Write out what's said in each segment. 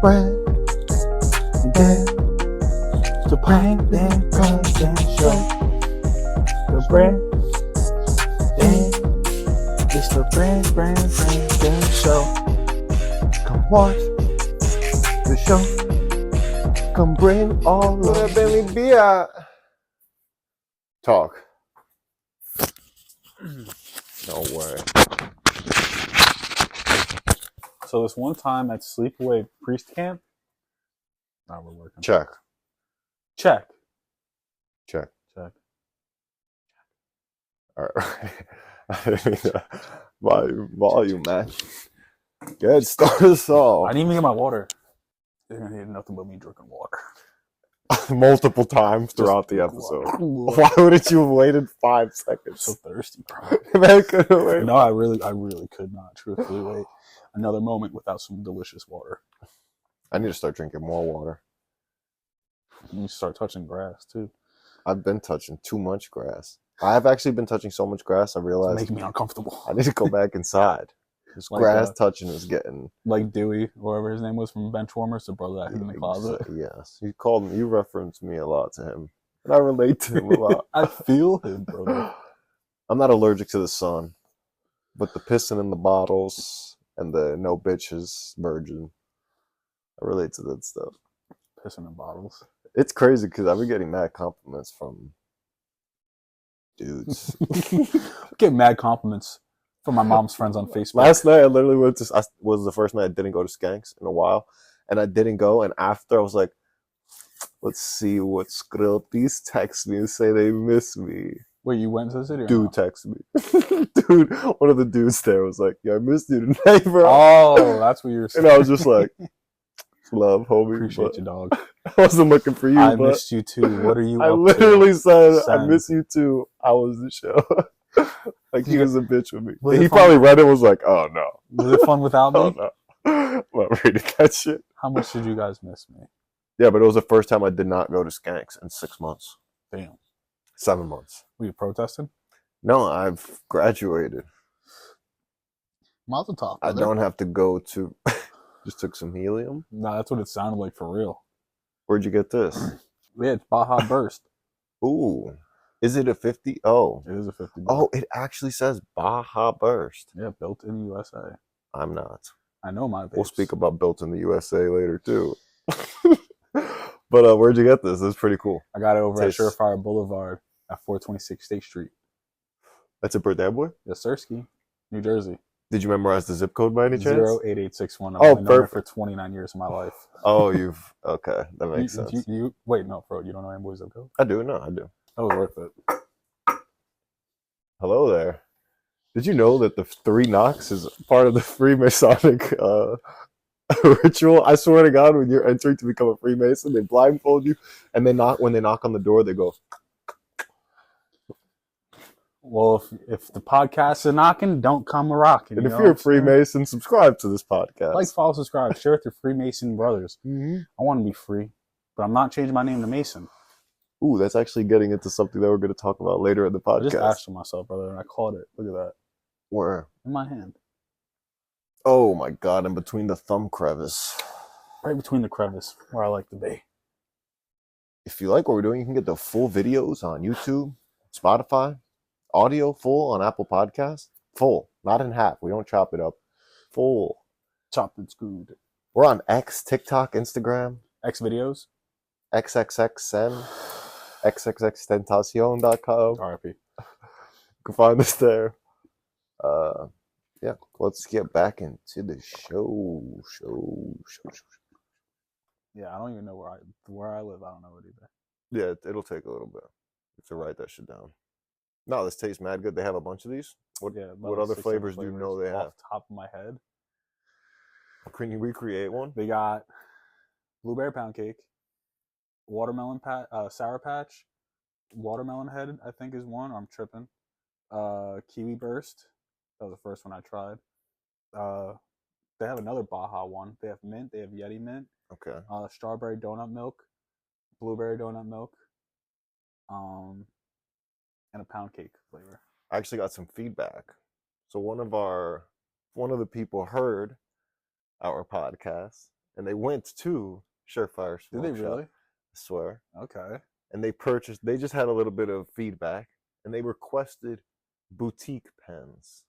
Brandon, the Brandon Show. The Brandon, it's the Brandon Show. Come watch the show. Come bring all of Where Bentley be at? Talk. No way. So this one time at Sleepaway Priest Camp. Now we're working. Check. Check. All right. Volume match. Good. Start us I off. didn't even get my water. They're gonna need nothing but me drinking water. Multiple times throughout the episode. Why wouldn't you have waited 5 seconds? So thirsty, bro. Man could have waited. No, I really could not truthfully wait another moment without some delicious water. I need to start drinking more water. You start touching grass too. I've been touching too much grass. I've actually been touching so much grass, I It's realized making me uncomfortable. I need to go back inside. This Like, grass touching is getting... Like Dewey, whatever his name was from Benchwarmers, the brother that hid in the closet. Yes. You referenced me a lot to him. And I relate to him a lot. I feel him, brother. I'm not allergic to the sun. But the pissing in the bottles and the no bitches virgin, I relate to that stuff. Pissing in bottles. It's crazy because I've been getting mad compliments from dudes. Get mad compliments from my mom's friends on Facebook. Last night I literally was the first night I didn't go to Skanks in a while. And I didn't go. And after I was like, let's see what Skrillpies text me and say they miss me. Wait, you went to the city? Dude text me. Dude, one of the dudes there was like, yeah, I missed you tonight, bro. Oh, that's what you were saying. And I was just like, love, homie. Appreciate you, dog. I wasn't looking for you, I but missed you too. What are you I up literally to? said, I Send. miss you too. I was the show. Like he was a bitch with me. Was it He fun? probably read it and was like, oh no. Was it fun without me? Oh no. I'm not reading that shit. How much did you guys miss me? Yeah, but it was the first time I did not go to Skanks in 6 months. Damn. 7 months. Were you protesting? No, I've graduated. Mazel tov. I don't have to go to... Just took some helium. No, that's what it sounded like for real. Where'd you get this? Yeah, it's Baja Burst. Ooh. Is it a 50? Oh. It is a 50. Oh, it actually says Baja Burst. Yeah, built in the USA. I'm not. I know my We'll vapes. speak about built in the USA later, too. But where'd you get this? This is pretty cool. I got it over Tastes- at Surefire Boulevard at 426 State Street. That's a birthday boy? Yes, Sirski, New Jersey. Did you memorize the zip code by any chance? 08861. I've Oh, only known it perfect. for 29 years of my life. Oh, okay. That makes sense. Wait, no, bro, you don't know Amboy's zip code? I do. No, I do. That was worth it. Hello there. Did you know that the 3 knocks is part of the Freemasonic ritual? I swear to God, when you're entering to become a Freemason, they blindfold you, and when they knock on the door, they go. Well, if the podcasts are knocking, don't come a rocking. And if you're a Freemason, subscribe to this podcast. Like, follow, subscribe, share with your Freemason brothers. Mm-hmm. I want to be free, but I'm not changing my name to Mason. Ooh, that's actually getting into something that we're going to talk about later in the I podcast. just asked for myself, brother, and I caught it. Look at that. Where? In my hand. Oh my God, in between the thumb crevice. Right between the crevice, where I like to be. If you like what we're doing, you can get the full videos on YouTube, Spotify, audio full on Apple Podcasts. Full, not in half. We don't chop it up. Full. Chopped and screwed. We're on X, TikTok, Instagram, X videos. XXXN, XXXTentacion.com. RIP. You can find us there. Yeah, let's get back into the show. Yeah, I don't even know where I live. I don't know it either. Yeah, it'll take a little bit. You have to write that shit down. No, this tastes mad good. They have a bunch of these. What other 6 flavors do you know they have? Off the top of my head. Can you recreate one? They got blueberry pound cake, watermelon sour patch, watermelon head, I think is one, or I'm tripping. Kiwi burst. That was the first one I tried. They have another Baja one. They have mint. They have Yeti mint. Okay. Strawberry donut milk, blueberry donut milk, and a pound cake flavor. I actually got some feedback. So one of the people heard our podcast and they went to Surefire Did Smoke they Shop. really? I swear. Okay. And they just had a little bit of feedback, and they requested boutique pens.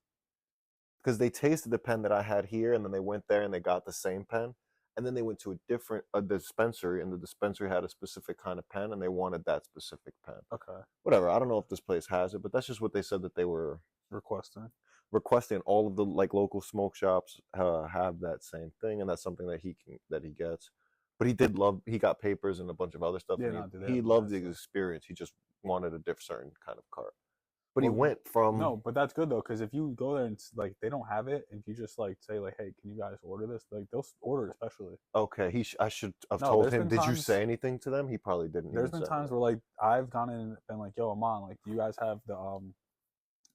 Because they tasted the pen that I had here, and then they went there and they got the same pen. And then they went to a dispensary, and the dispensary had a specific kind of pen, and they wanted that specific pen. Okay. Whatever. I don't know if this place has it, but that's just what they said that they were requesting. All of the like local smoke shops have that same thing, and that's something that he gets. But he got papers and a bunch of other stuff. Yeah, and he loved the experience. He just wanted a certain kind of cart. But he went from no, but that's good though, because if you go there and like they don't have it, and you just like say like, hey, can you guys order this? Like they'll order it especially. Okay, I should have told him. Did you say anything to them? He probably didn't. There's been times where like I've gone in and been like, yo, Amon, like, do you guys have the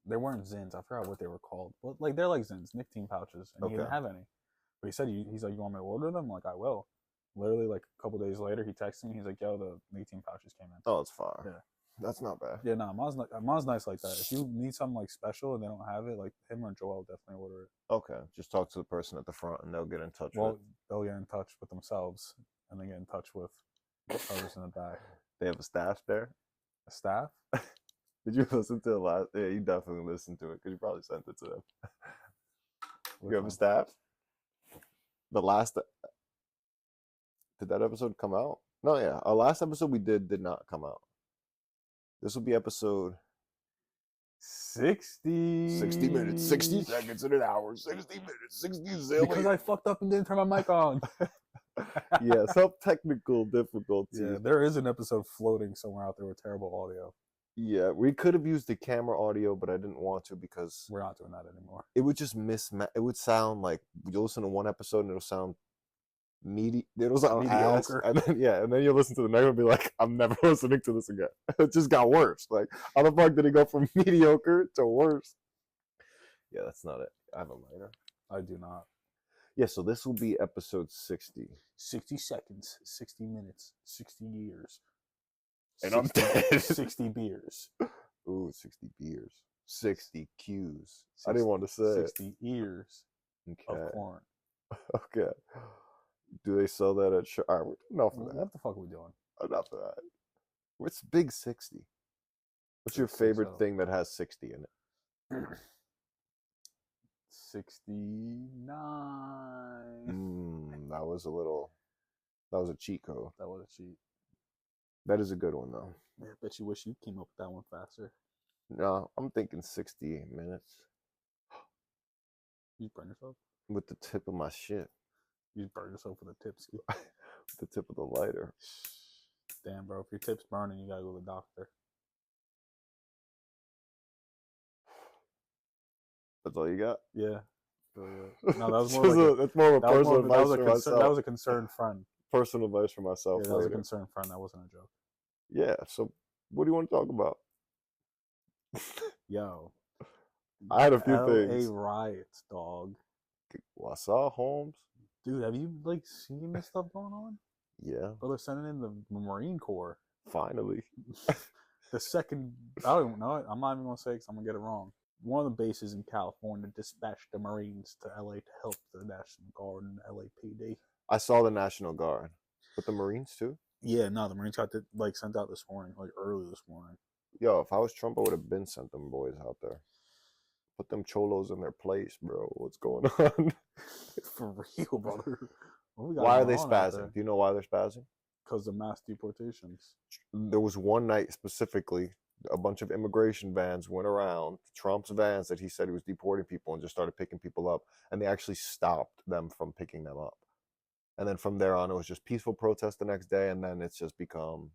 they weren't Zins. I forgot what they were called. But like they're like Zins, nicotine pouches, and he didn't have any. But he said he's like, you want me to order them? I'm like, I will. Literally like a couple days later, he texted me. He's like, yo, the nicotine pouches came in. Oh, it's far. Yeah. That's not bad. Yeah, no, Mom's nice like that. If you need something like special and they don't have it, like him or Joel definitely order it. Okay, just talk to the person at the front and they'll get in touch. They'll get in touch with themselves and then get in touch with others in the back. They have a staff there. A staff? Did you listen to the last? Yeah, you definitely listened to it because you probably sent it to them. You have a staff? The last. Did that episode come out? No, yeah. Our last episode we did not come out. This will be episode 60. 60 minutes, 60 seconds in an hour, 60 minutes, 60 zillion. Because I fucked up and didn't turn my mic on. Yeah, some technical difficulties. Yeah, there is an episode floating somewhere out there with terrible audio. Yeah, we could have used the camera audio, but I didn't want to because we're not doing that anymore. It would just it would sound like you listen to one episode and it'll sound it'll sound mediocre, and then you listen to the next one and be like, I'm never listening to this again. It just got worse. Like, how the fuck did it go from mediocre to worse? Yeah, that's not it. I have a lighter. I do not. Yeah, so this will be episode 60. 60 seconds, 60 minutes, 60 years. And 60, I'm dead. 60 beers. Ooh, 60 beers. 60 Qs. I didn't want to say 60 ears of corn. Okay. Do they sell that at All right, enough of that. What the fuck are we doing? Enough of that. What's Big 60? What's your favorite thing that has 60 in it? 69. That was a cheat code. That was a cheat. That is a good one, though. Yeah, I bet you wish you came up with that one faster. No, I'm thinking 60 minutes. You burn yourself? With the tip of my shit. You burn yourself with a tip ski. With the tip of the lighter. Damn, bro. If your tip's burning, you gotta go to the doctor. That's all you got? Yeah. No, that was more that's more of a personal advice for myself. That was a concerned friend. Personal advice for myself. Yeah, that was a concerned friend. That wasn't a joke. Yeah, so what do you want to talk about? Yo. I had a few things. LA riots, dog. WarSaw, Holmes. Dude, have you like seen this stuff going on? Yeah. Bro, they're sending in the Marine Corps. Finally. The second, I don't even know it. I'm not even going to say it because I'm going to get it wrong. One of the bases in California dispatched the Marines to LA to help the National Guard and LAPD. I saw the National Guard. But the Marines too? Yeah, no, the Marines got sent out this morning, like early this morning. Yo, if I was Trump, I would have been sent them boys out there. Put them cholos in their place, bro. What's going on? For real, brother. Why are they spazzing? Do you know why they're spazzing? Because of mass deportations. There was one night specifically, a bunch of immigration vans went around, Trump's vans that he said he was deporting people, and just started picking people up. And they actually stopped them from picking them up. And then from there on, it was just peaceful protest the next day, and then it's just become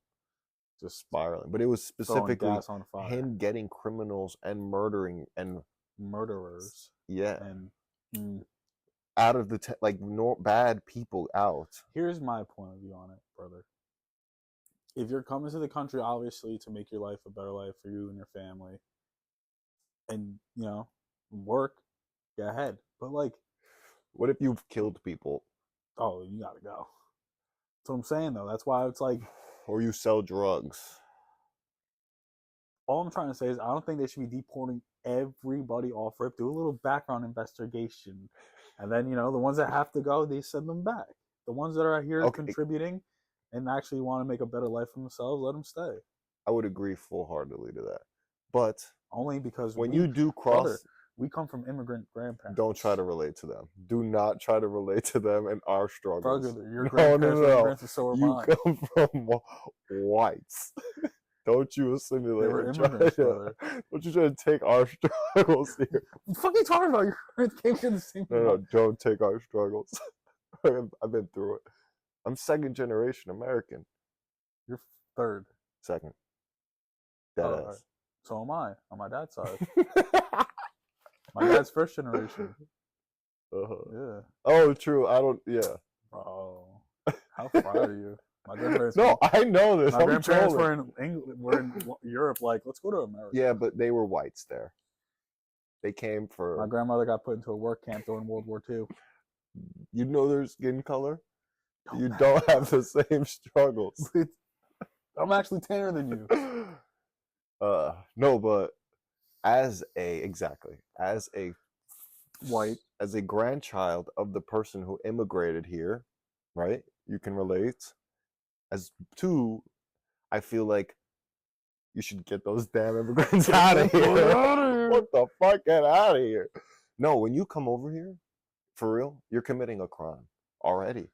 just spiraling. But it was specifically him getting criminals and murdering and murderers. Yeah. And out of the bad people out. Here's my point of view on it, brother. If you're coming to the country, obviously, to make your life a better life for you and your family, and, you know, work, go ahead. But, like, what if you've killed people? Oh, you gotta go. That's what I'm saying, though. That's why it's like... Or you sell drugs. All I'm trying to say is I don't think they should be deporting everybody off rip. Do a little background investigation. And then, you know, the ones that have to go, they send them back. The ones that are here Okay. contributing and actually want to make a better life for themselves, let them stay. I would agree full-heartedly to that. But only because when you do cross, brother, we come from immigrant grandparents. Don't try to relate to them. Do not try to relate to them and our struggles. Brother, your grandparents were immigrants, and so are You mine. come from whites. Don't you assimilate. They were immigrants, brother. Don't you try to take our struggles here. What the fuck are you talking about? Your parents came here the same time. No, don't take our struggles. I've been through it. I'm second generation American. You're third. Second. Deadass. Right. So am I, on my dad's side. My dad's first generation. Yeah. Oh, true. Yeah. Bro, how far are you? My grandparents. No, I know this. My grandparents were in England. Were in Europe. Like, let's go to America. Yeah, but they were whites there. They came for. My grandmother got put into a work camp during World War II. You know their skin color. You don't have the same struggles. I'm actually tanner than you. No, but as a white, as a grandchild of the person who immigrated here, right? You can relate. As two, I feel like you should get those damn immigrants out of here. What the fuck? Get out of here. No, when you come over here, for real, you're committing a crime already.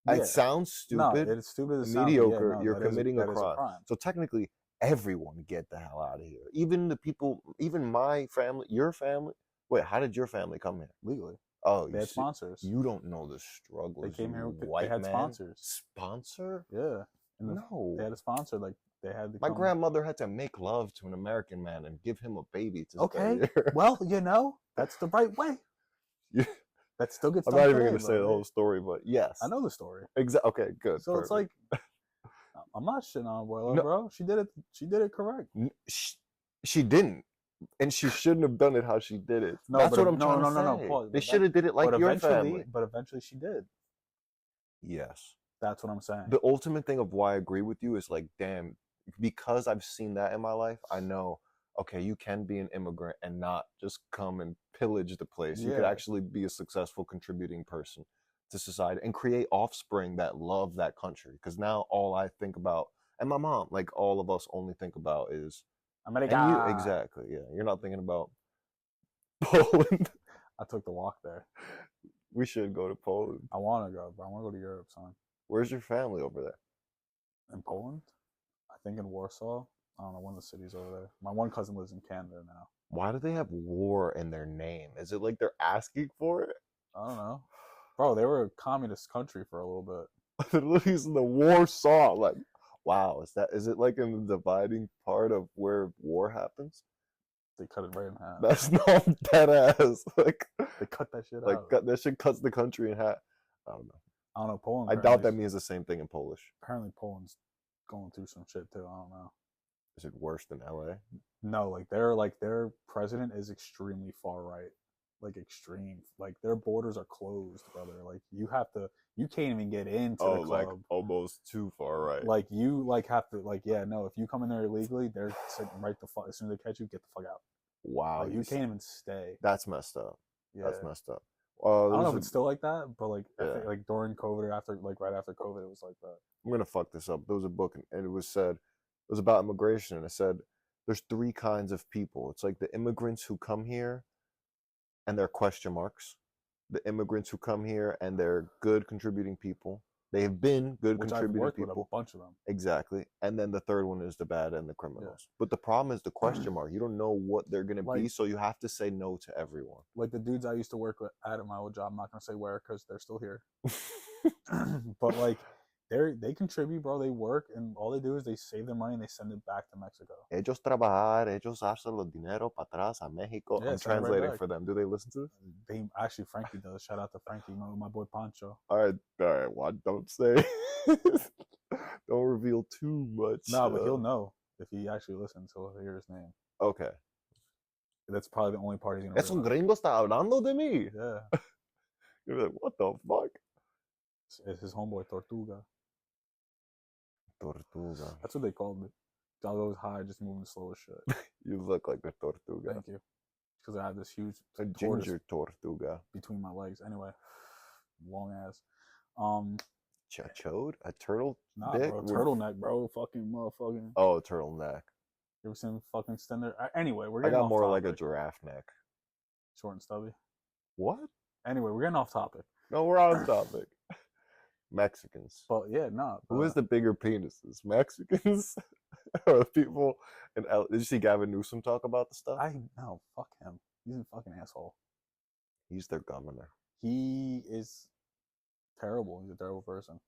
Yeah. It sounds stupid. No, it's stupid. It mediocre. Yeah, no, you're committing a crime. crime. So technically, everyone get the hell out of here. Even the people, even my family, your family. Wait, how did your family come here? Legally. Oh, they had sponsors. You don't know the struggle. They came here. White they had man. Sponsors. Sponsor? Yeah. No. They had a sponsor. Like they had. My grandmother had to make love to an American man and give him a baby to okay. stay here. Well, you know that's the right way. Yeah. That still gets. I'm not even going to say the whole story, but yes, I know the story. Exactly. Okay, good. So perfect. It's like I'm not shitting on Abuela, bro. She did it. She did it correct. She didn't. And she shouldn't have done it how she did it. No, that's what I'm trying to say. No. Pause, they should have did it like your family. But eventually she did. Yes. That's what I'm saying. The ultimate thing of why I agree with you is like, damn, because I've seen that in my life, I know, okay, you can be an immigrant and not just come and pillage the place. You could actually be a successful contributing person to society and create offspring that love that country. Because now all I think about, and my mom, like all of us only think about is America. Exactly, yeah. You're not thinking about Poland. I took the walk there. We should go to Poland. I want to go, but I want to go to Europe, son. Where's your family over there? In Poland? I think in Warsaw. I don't know, one of the cities over there. My one cousin lives in Canada now. Why do they have war in their name? Is it like they're asking for it? I don't know. Bro, they were a communist country for a little bit. They're literally using the WarSaw, like, wow, is it like in the dividing part of where war happens? They cut it right in half. That's not dead ass. Like they cut that shit like, out. That shit cuts the country in half. I don't know. Poland. I doubt that means the same thing in Polish. Apparently Poland's going through some shit too. I don't know. Is it worse than LA? No, their president is extremely far right. Like extreme. Like their borders are closed, brother. Like you can't even get into the club. Like almost too far right. Like you have to if you come in there illegally, they're sitting right the fuck as soon as they catch you, get the fuck out. Wow. Like, you can't even stay. That's messed up. Yeah. That's messed up. I don't know if it's still like that, but like I think, like during COVID or after right after COVID it was like that. I'm gonna fuck this up. There was a book and it was about immigration and it said there's 3 kinds of people. It's like the immigrants who come here and they're question marks. The immigrants who come here and they're good contributing people. They have been good contributing I've worked people. With a bunch of them. Exactly. And then the third one is the bad and the criminals. Yeah. But the problem is the question mark. You don't know what they're going to be, so you have to say no to everyone. Like the dudes I used to work with at my old job, I'm not going to say where because they're still here. But like they contribute, bro. They work and all they do is they save their money and they send it back to Mexico. Ellos trabajar, ellos hacen los dinero para atrás a Mexico. Yeah, I'm translating for them. Do they listen to this? They actually, Frankie does. Shout out to Frankie, my boy Pancho. All right. Well, don't say. Don't reveal too much. No, but he'll know if he actually listens. He'll hear his name. Okay. That's probably the only part he's gonna. Esos gringos está hablando de mí. Yeah. You're like, what the fuck? It's his homeboy Tortuga. Tortuga. That's what they called me. I was always high, just moving slow as shit. You look like a tortuga. Thank you. Because I have this huge ginger tortuga between my legs. Anyway, long ass. Chode? A turtle Nah, dick? bro, turtleneck, bro, fucking motherfucking. Oh, a turtleneck. You ever seen fucking extender? Anyway, we're I getting got off more topic. like a giraffe neck. Short and stubby. What? Anyway, we're getting off topic. No, we're on topic. Mexicans. But yeah, no. Who has the bigger penises? Mexicans or the people in Did you see Gavin Newsom talk about the stuff? No, fuck him. He's a fucking asshole. He's their governor. He is terrible. He's a terrible person.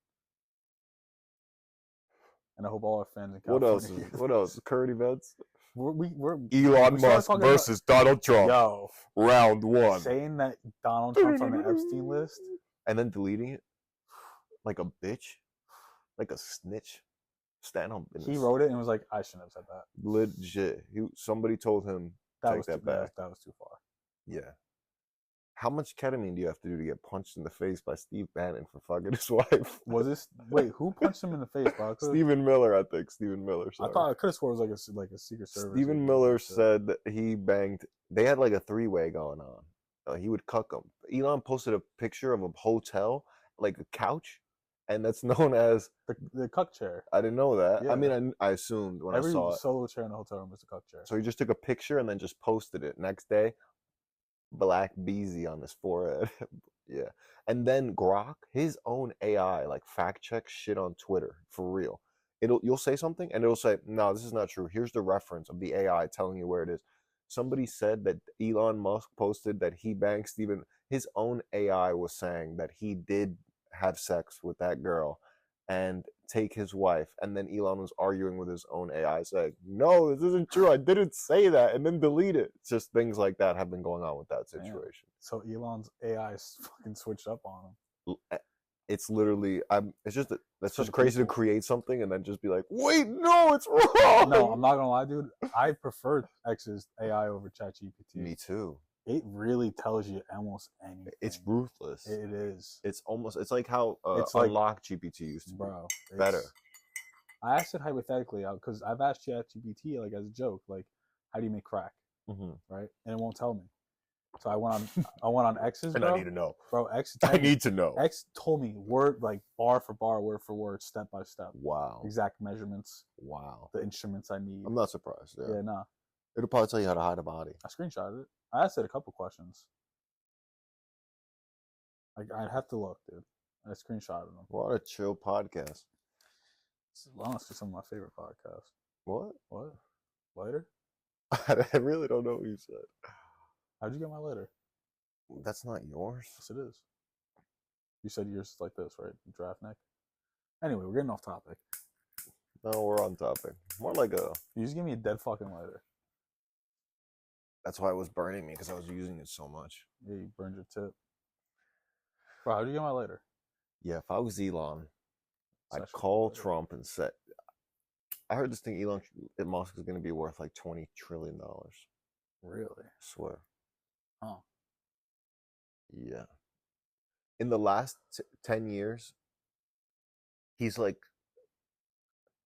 And I hope all our fans in California. What else? Current events? We're Elon Musk versus Donald Trump. Yo, round 1. Saying that Donald Trump's on the Epstein list and then deleting it like a bitch, like a snitch. Stand on business. He wrote it and was like, "I shouldn't have said that." Legit. Somebody told him take that back. That was too far. Yeah. How much ketamine do you have to do to get punched in the face by Steve Bannon for fucking his wife? Was this? Wait, who punched him in the face, bro? Stephen Miller, I think. Stephen Miller. Sorry. I could have swore it was like a Secret Service. Stephen Miller said that he banged. They had like a 3-way going on. He would cuck them. Elon posted a picture of a hotel, like a couch, and that's known as the cuck chair. I didn't know that. Yeah. I mean, I assumed when I saw it. Every solo chair in the hotel room is a cuck chair. So he just took a picture and then just posted it. Next day, black beezy on his forehead. Yeah. And then Grok, his own AI, like fact checks shit on Twitter for real. You'll say something and it'll say, no, this is not true. Here's the reference of the AI telling you where it is. Somebody said that Elon Musk posted that he banged Stephen. His own AI was saying that he did have sex with that girl and take his wife. And then Elon was arguing with his own AI saying, no, this isn't true. I didn't say that. And then delete it. It's just things like that have been going on with that situation. Damn. So Elon's AI is fucking switched up on him. It's literally, it's just crazy to create something and then just be like, wait, no, it's wrong. No, I'm not gonna lie, dude. I prefer X's AI over ChatGPT. Me too. It really tells you almost anything. It's ruthless. It is. It's like how it's like Unlock GPT used to be. Bro, better. I asked it hypothetically because I've asked ChatGPT like as a joke, like, how do you make crack, right? And it won't tell me. So I went on X's, and bro. I need to know, bro. X. I need to know. X told me word like bar for bar, word for word, step by step. Wow. Exact measurements. Wow. The instruments I need. I'm not surprised. Yeah. Nah. It'll probably tell you how to hide a body. I screenshotted it. I asked it a couple questions. Like I'd have to look, dude. I screenshotted them. We're on a chill podcast. This is honestly some of my favorite podcasts. What? Lighter? I really don't know what you said. How'd you get my lighter? That's not yours. Yes, it is. You said yours is like this, right? Draft neck. Anyway, we're getting off topic. No, we're on topic. More like a. You just give me a dead fucking lighter. That's why it was burning me because I was using it so much. Yeah, you burned your tip. Bro, how'd you get my lighter? Yeah, if I was Elon, I'd call Trump and say, I heard this thing Elon Musk is going to be worth like $20 trillion. Really? I swear. Huh. Yeah. In the last 10 years, he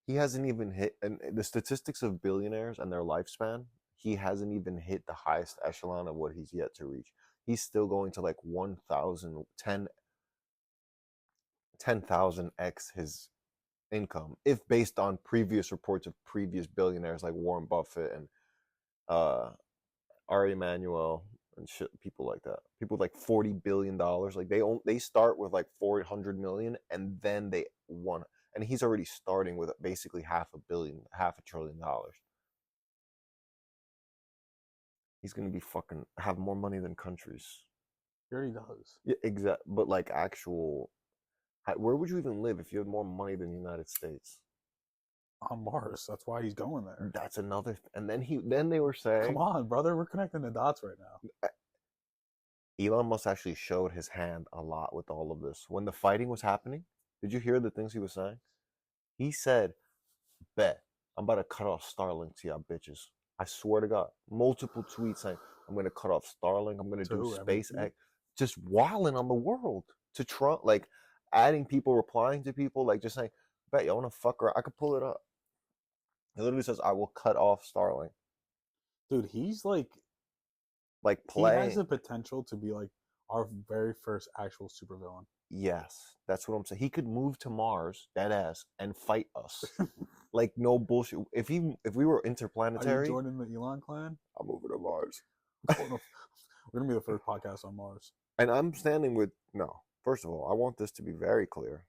hasn't even hit, and the statistics of billionaires and their lifespan, he hasn't even hit the highest echelon of what he's yet to reach. He's still going to like 10,000x his income, if based on previous reports of previous billionaires like Warren Buffett and Ari Emanuel and shit, people like that. People with like $40 billion. Like they start with like 400 million and then they won. And he's already starting with basically $500 billion. He's gonna be fucking have more money than countries. He already does. Yeah, exactly. But like actual, where would you even live if you had more money than the United States? On Mars. That's why he's going there. That's another. And then they were saying, "Come on, brother, we're connecting the dots right now." Elon Musk actually showed his hand a lot with all of this. When the fighting was happening, did you hear the things he was saying? He said, "Bet I'm about to cut off Starlink to y'all bitches. I swear to God." Multiple tweets saying, "I'm going to cut off Starlink. I'm going to do SpaceX." Just wilding on the world to Trump, like adding people, replying to people, like just saying, "Bet you want to fuck her? I could pull it up." He literally says, "I will cut off Starlink." Dude, he's like playing. He has the potential to be like our very first actual supervillain. Yes, that's what I'm saying. He could move to Mars, dead ass, and fight us. Like, no bullshit. If we were Are you interplanetary, joining the Elon clan? I'm moving to Mars. We're gonna be the first podcast on Mars. And I'm standing with First of all, I want this to be very clear.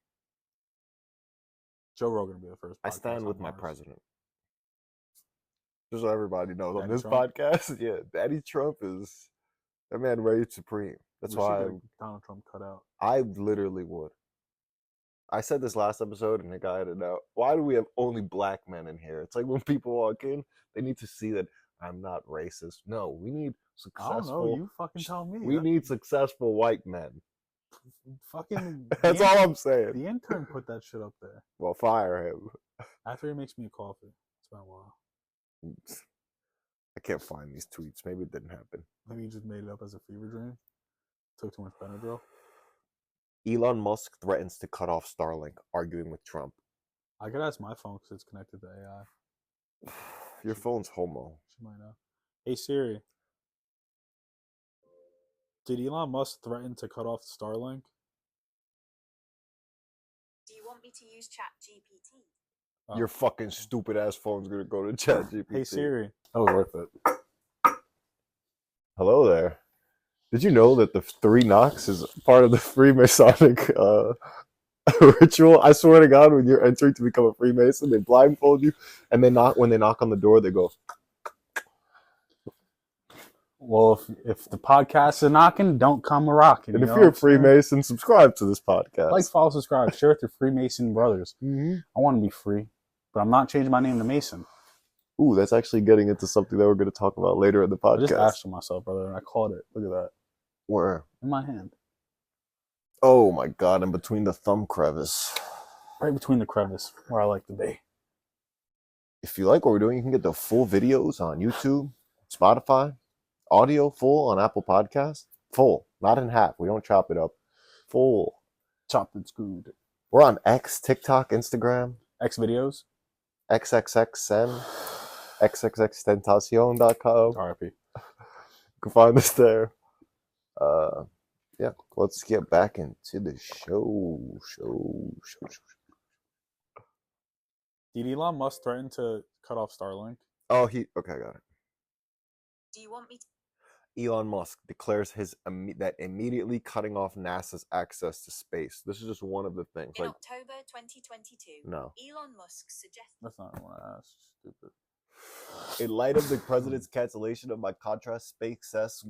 Joe Rogan will be the first. I stand with my Mars. president. Just so everybody knows, Daddy on this Trump? podcast, yeah, Daddy Trump is that man reigns supreme. That's why Donald Trump cut out. I literally would. I said this last episode and the guy edited out. Why do we have only black men in here? It's like when people walk in, they need to see that I'm not racist. No, we need successful. I don't know. You fucking tell me. We need successful white men. Fucking. That's all I'm saying. The intern put that shit up there. Well, fire him. After he makes me a coffee. It's been a while. I can't find these tweets. Maybe it didn't happen. Maybe he just made it up as a fever dream. Took too much Benadryl. Elon Musk threatens to cut off Starlink, arguing with Trump. I could ask my phone because it's connected to AI. Your phone's homo. She might know. Hey Siri. Did Elon Musk threaten to cut off Starlink? Do you want me to use ChatGPT? Oh. Your fucking stupid ass phone's gonna go to ChatGPT. Hey Siri. That was worth it. Hello there. Did you know that the 3 knocks is part of the Freemasonic ritual? I swear to God, when you're entering to become a Freemason, they blindfold you, and when they knock on the door, they go. Well, if the podcast is knocking, don't come a rocking. And if you're a Freemason, subscribe to this podcast. Like, follow, subscribe, share with your Freemason brothers. Mm-hmm. I want to be free, but I'm not changing my name to Mason. Ooh, that's actually getting into something that we're going to talk about later in the podcast. I just asked myself, brother, and I called it. Look at that. Where? In my hand. Oh my God, in between the thumb crevice. Right between the crevice, where I like to be. If you like what we're doing, you can get the full videos on YouTube, Spotify, audio full on Apple Podcasts. Full, not in half. We don't chop it up. Full. Chopped and screwed. We're on X, TikTok, Instagram. X videos. XXXN. XXXTentacion.com. RIP. You can find us there. Yeah, let's get back into the show. Did Elon Musk threaten to cut off Starlink? Oh, okay, I got it. Do you want me to? Elon Musk declares that immediately cutting off NASA's access to space. This is just one of the things. In October 2022, no. Elon Musk suggested. That's not what I asked. Stupid. In light of the president's cancellation of my contract, SpaceX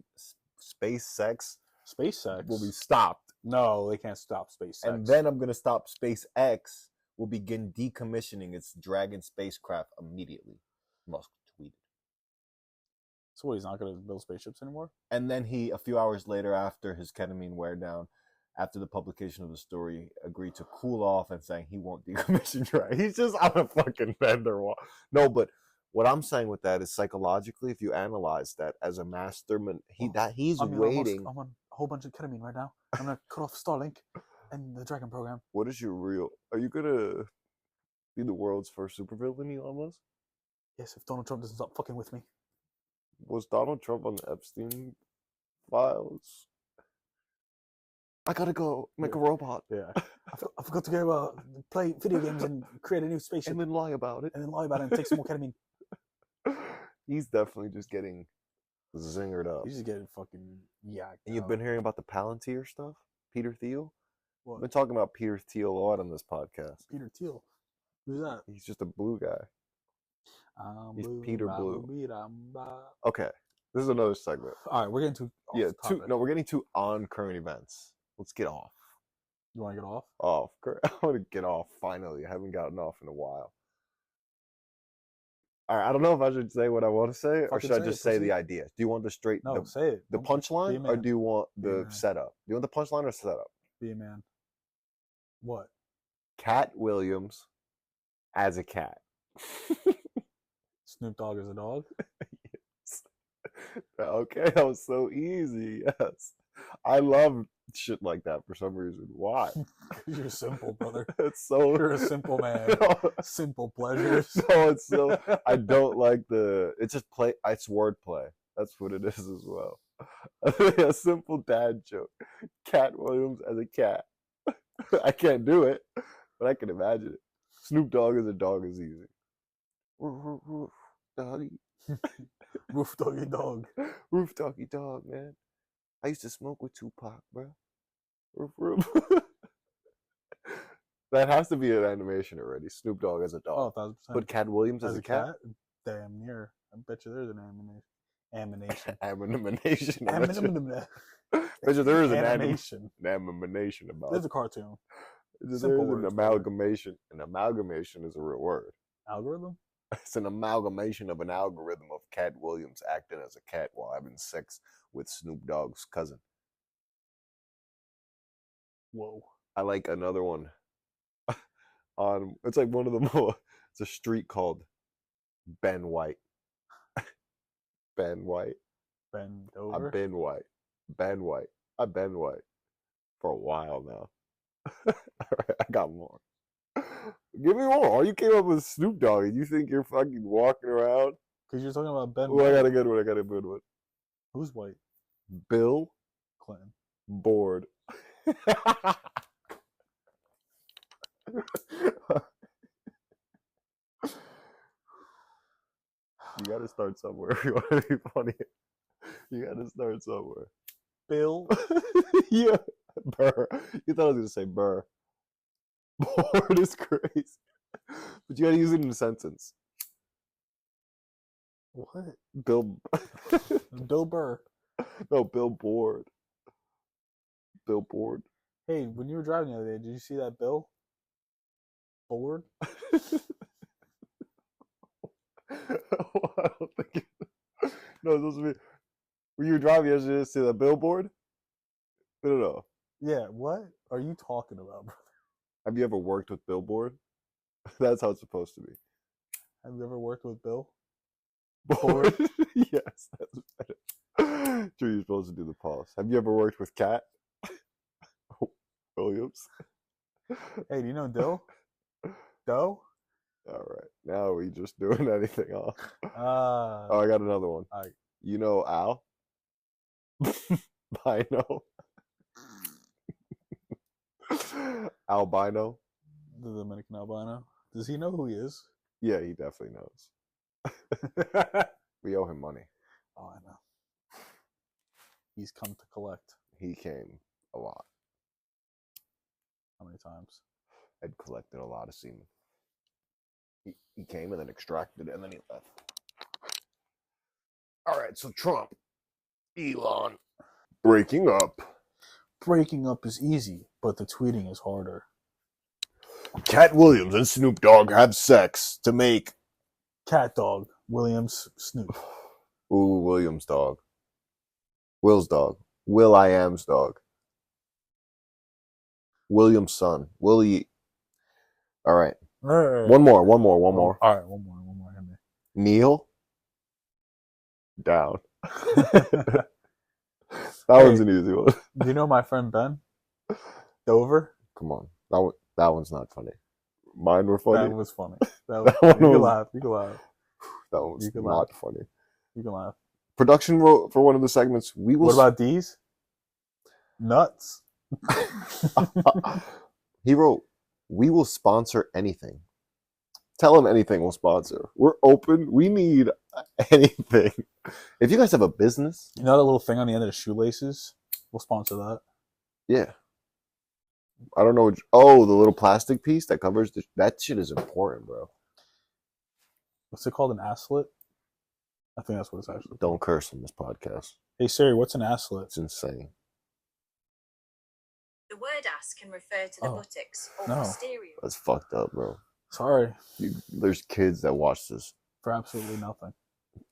will be stopped. No, they can't stop SpaceX. And then I'm going to stop SpaceX will begin decommissioning its Dragon spacecraft immediately, Musk tweeted. So what, he's not going to build spaceships anymore? And then he, a few hours later after his ketamine wear down, after the publication of the story, agreed to cool off and saying he won't decommission Dragon. He's just on a fucking vendor wall. No, but what I'm saying with that is psychologically, if you analyze that as a masterman, he's waiting. I'm on a whole bunch of ketamine right now. I'm gonna cut off Starlink and the Dragon program. What is your real? Are you gonna be the world's first supervillain, Elon Musk? Yes, if Donald Trump doesn't stop fucking with me. Was Donald Trump on the Epstein files? I gotta go make a robot. Yeah, I forgot to go play video games and create a new spaceship and then lie about it and take some more ketamine. He's definitely just getting zingered up. He's just getting fucking yacked. And you've been hearing about the Palantir stuff? Peter Thiel? What? I've been talking about Peter Thiel a lot on this podcast. Peter Thiel? Who's that? He's just a blue guy. He's blue, Peter Blue. Okay, this is another segment. All right, we're getting we're getting to on current events. Let's get off. You want to get off? Off. I want to get off, finally. I haven't gotten off in a while. All right, I don't know if I should say what I want to say, or should I just say the idea? Do you want say it. The punchline, or do you want the setup? Do you want the punchline or setup? Be a man. What? Cat Williams as a cat. Snoop Dogg as a dog? Yes. Okay, that was so easy. Yes. I love shit like that for some reason. Why? You're simple, brother. You're a simple man. Simple pleasures. No, it's so I don't like it's just it's wordplay. That's what it is as well. A simple dad joke. Cat Williams as a cat. I can't do it, but I can imagine it. Snoop Dogg as a dog is easy. Roof, roof, roof, doggy. Roof doggy dog. Roof doggy dog, man. I used to smoke with Tupac, bro. Roof, roof. That has to be an animation already. Snoop Dogg as a Oh, dog. 1000%. But Cat Williams as a cat? Damn near. I bet you there's an animation. Animation. Animation. Bet you there is an Animation. animation about There's it. a cartoon. There's simple an words, amalgamation. An amalgamation is a real word. Algorithm? It's an amalgamation of an algorithm of Cat Williams acting as a cat while having sex with Snoop Dogg's cousin. Whoa. I like another one. It's like one of the more. It's a street called Ben White. Ben White. Bend over. I've been white. Ben White. I've been white for a while now. All right, I got more. Give me more. You came up with Snoop Dogg and you think you're fucking walking around? Because you're talking about Ben. Oh, I got a good one. Who's white? Bill Clinton. Bored. You gotta start somewhere if you want to be funny. You gotta start somewhere. Bill. Yeah. Burr. You thought I was gonna say Burr. Bored is crazy. But you gotta use it in a sentence. What? Bill Bill Burr. No, Bill Bored. Bill Bored. Hey, when you were driving the other day, did you see that bill? Bored? I don't think it... No, it's supposed to be. When you were driving yesterday, did you see that billboard? No. Yeah, what are you talking about, brother? Have you ever worked with Billboard? That's how it's supposed to be. Have you ever worked with Bill? Bored? Yes, that's better. Sure, you're supposed to do the pause. Have you ever worked with Cat Williams? Hey, do you know Dill? Doe? All right, now we just doing anything off. Oh, I got another one. Alright. You know Al? Bino? Albino? the Dominican albino. Does he know who he is? Yeah, he definitely knows. We owe him money. Oh, I know. He's come to collect. He came a lot. How many times? Had collected a lot of semen. He came and then extracted it and then he left. All right, so Trump, Elon, breaking up. Breaking up is easy, but the tweeting is harder. Cat Williams and Snoop Dogg have sex to make Cat dog, Williams Snoop. Ooh, Williams dog. Will's dog. Will I Am's dog. William's son. Willie. All right. One more. All right, one more. Hit me. Neil. Down. That one's an easy one. Do you know my friend Ben? Dover? Come on. That one's not funny. Mine were funny. That was funny. That one you can was- laugh. You can laugh. That one's You can not laugh. funny. You can laugh. Production wrote for one of the segments. We will. What about these? Nuts. He wrote, "We will sponsor anything. Tell him anything we'll sponsor. We're open. We need anything. If you guys have a business, You know that little thing on the end of the shoelaces? We'll sponsor that. yeah. I don't know. Oh, the little plastic piece that covers that shit is important, bro. What's it called? An asslet? I think that's what it's actually called. Don't curse on this podcast. Hey Siri, what's an asslet? It's insane. The word ass can refer to the Oh, buttocks or no. posterior. That's fucked up, bro. Sorry There's kids that watch this. for absolutely nothing.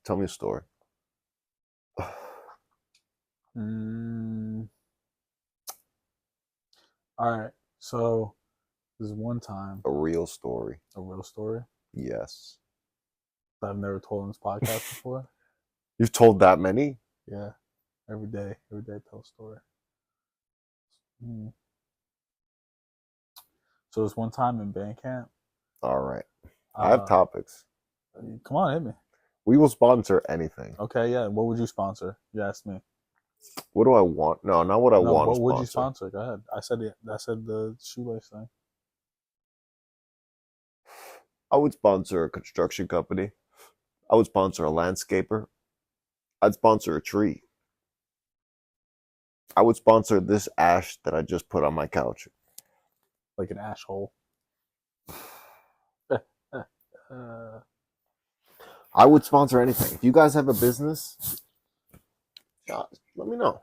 Tell me a story. All right. So this is one time, A real story. a real story Yes. that I've never told on this podcast before. You've told that many? Yeah. Every day I tell a story. So this one time in band camp. All right. I have topics. Come on, hit me. We will sponsor anything. Okay, yeah. What would you sponsor? You asked me. What do I want? No, not what I No, want what to would you sponsor. sponsor? Go ahead. I said it. I said the shoelace thing. I would sponsor a construction company. I would sponsor a landscaper. I'd sponsor a tree. I would sponsor this ash that I just put on my couch. Like an ash hole. I would sponsor anything. If you guys have a business, let me know.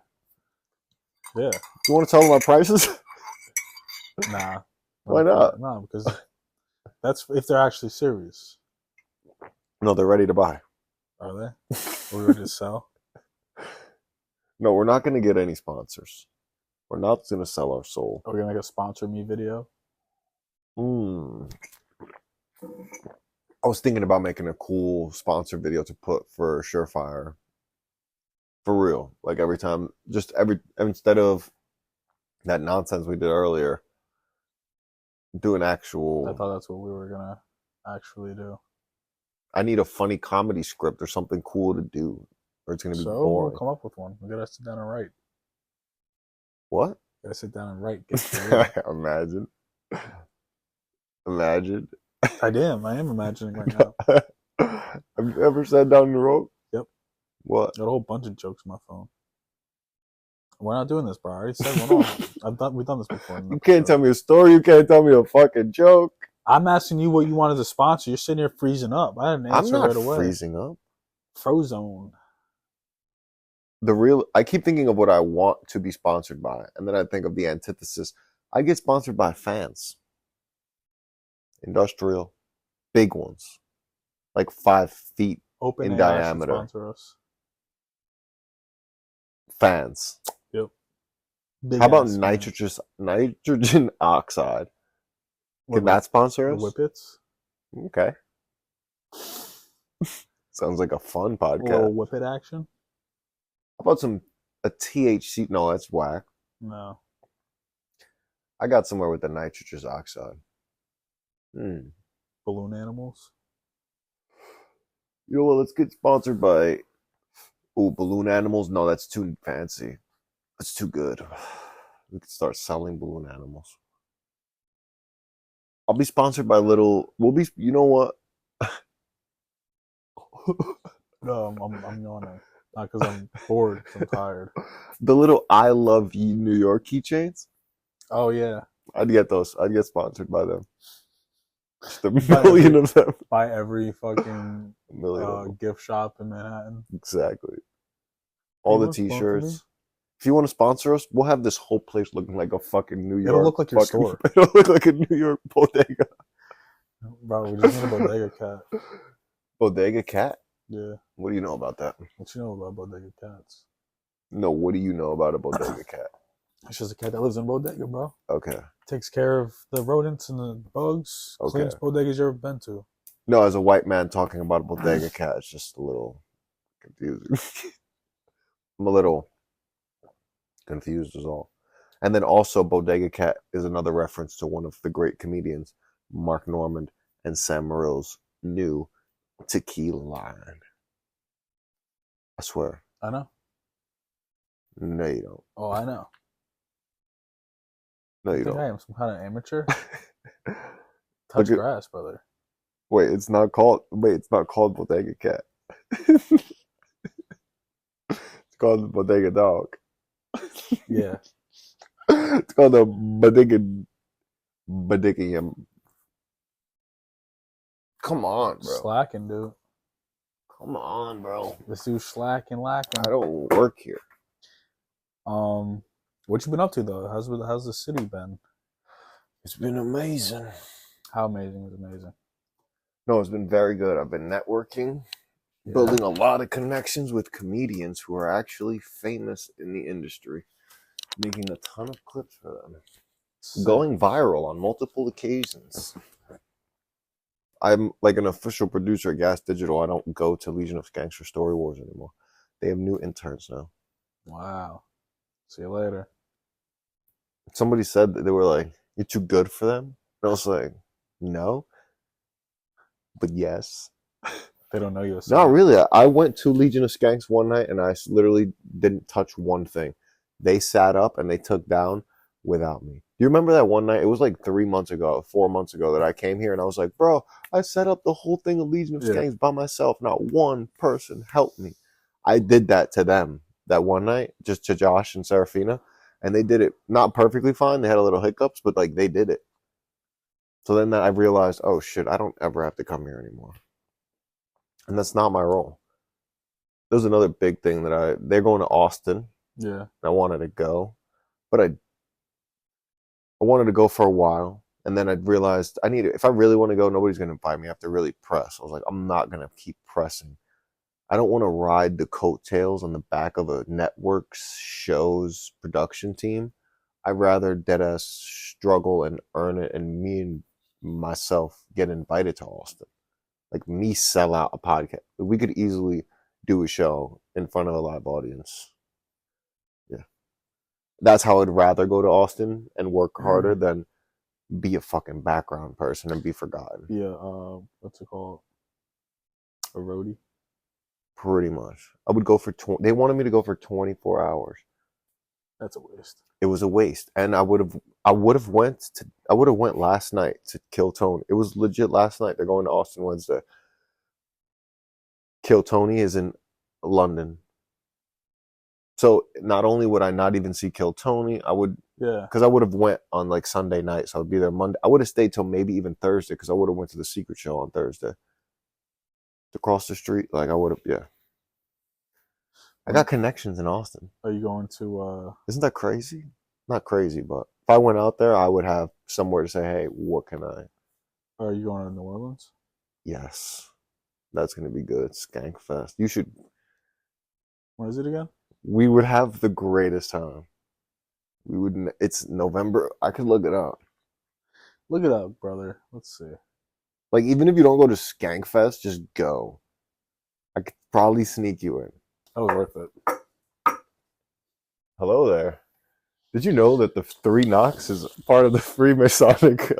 Yeah. You want to tell them my prices? Nah. Why not? No, because that's if they're actually serious. No, they're ready to buy. Are they? Or we just sell? No, we're not going to get any sponsors. We're not going to sell our soul. Are we gonna make a sponsor me video? I was thinking about making a cool sponsor video to put for Surefire. For real. Like every time, instead of that nonsense we did earlier, do an actual. I thought that's what we were gonna actually do. I need a funny comedy script or something cool to do, or it's going to be boring. We'll come up with one. We gotta sit down and write. What? Gotta sit down and write. Get to Imagine. I am imagining right now. Have you ever sat down and wrote? Yep. What? Got a whole bunch of jokes on my phone. We're not doing this, bro. I already said one off. We've done this before. You can't tell me a story. You can't tell me a fucking joke. I'm asking you what you wanted to sponsor. You're sitting here freezing up. I didn't answer I'm not right away. freezing up. Frozone. I keep thinking of what I want to be sponsored by, and then I think of the antithesis. I get sponsored by fans. Industrial, big ones, like 5 feet Open in AI diameter. Sponsor us. Fans. Yep. How about nitrogen oxide? Can that sponsor us? Whippets? Okay. Sounds like a fun podcast. A little whippet action? How about a THC? No, that's whack. No. I got somewhere with the nitrogen oxide. Balloon animals? You know what? Let's get sponsored by. Oh, balloon animals? No, that's too fancy. That's too good. We could start selling balloon animals. I'll be sponsored by you know what? No, I'm yawning. Not because I'm bored. I'm tired. The little I love you New York keychains. Oh, yeah. I'd get those. I'd get sponsored by them. Just a million of them. By every fucking gift shop in Manhattan. Exactly. All the t-shirts. If you want to sponsor us, we'll have this whole place looking like a fucking New York. It'll look like your store. It'll look like a New York bodega. Bro, we just need a Bodega Cat. Bodega Cat? Yeah. What do you know about that? What you know about Bodega Cats? No, what do you know about a Bodega Cat? It's just a cat that lives in a bodega, bro. Okay. Takes care of the rodents and the bugs. Okay. Cleanest bodegas you've ever been to. No, as a white man talking about a Bodega Cat, it's just a little confusing. I'm a little confused is all. And then also Bodega Cat is another reference to one of the great comedians, Mark Normand and Sam Morrill's new tequila line. I swear. I know. No, you don't. Oh, I know. No, you I think don't. I am some kind of amateur. Touch grass, brother. Wait, it's not called Bodega Cat. It's called the Bodega Dog. Yeah. It's called the Bodega. Come on, bro. Slacking, dude. Come on, bro. This dude's slacking, lacking. I don't work here. What you been up to though? How's the city been? It's been amazing. How amazing is amazing? No, it's been very good. I've been networking, building a lot of connections with comedians who are actually famous in the industry, making a ton of clips for them, going viral on multiple occasions. I'm like an official producer at Gas Digital. I don't go to Legion of Skanks or Story Wars anymore. They have new interns now. Wow. See you later. Somebody said that they were like, "You're too good for them." And I was like, "No, but yes." They don't know you. Not really. I went to Legion of Skanks one night and I literally didn't touch one thing. They sat up and they took down without me. Do you remember that one night? It was like 4 months ago that I came here and I was like, bro, I set up the whole thing of Legion of Skanks by myself. Not one person helped me. I did that to them that one night, just to Josh and Serafina. And they did it not perfectly fine. They had a little hiccups, but like they did it. So then I realized, oh shit, I don't ever have to come here anymore. And that's not my role. There's another big thing that they're going to Austin. Yeah. I wanted to go, but I wanted to go for a while. And then I realized if I really want to go, nobody's going to invite me. I have to really press. I was like, I'm not going to keep pressing. I don't want to ride the coattails on the back of a network's show's production team. I'd rather deadass struggle and earn it, and me and myself get invited to Austin. Like me sell out a podcast. We could easily do a show in front of a live audience. Yeah. That's how I'd rather go to Austin and work harder than be a fucking background person and be forgotten. Yeah, what's it called? A roadie? Pretty much. I would go for they wanted me to go for 24 hours. That's a waste. It was a waste. And I would have went last night to Kill Tony. It was legit last night. They're going to Austin Wednesday. Kill Tony is in London. So not only would I not even see Kill Tony, because I would have went on like Sunday night, so I'd be there Monday. I would have stayed till maybe even Thursday, because I would have went to the Secret Show on Thursday. Across the street, like I would have, yeah. I got connections in Austin. Are you going to... Isn't that crazy? Not crazy, but if I went out there, I would have somewhere to say, hey, what can I... Are you going to New Orleans? Yes. That's going to be good. Skankfest. You should... When is it again? We would have the greatest time. It's November. I could look it up. Look it up, brother. Let's see. Like, even if you don't go to Skankfest, just go. I could probably sneak you in. That was worth it. Hello there. Did you know that the 3 knocks is part of the Freemasonic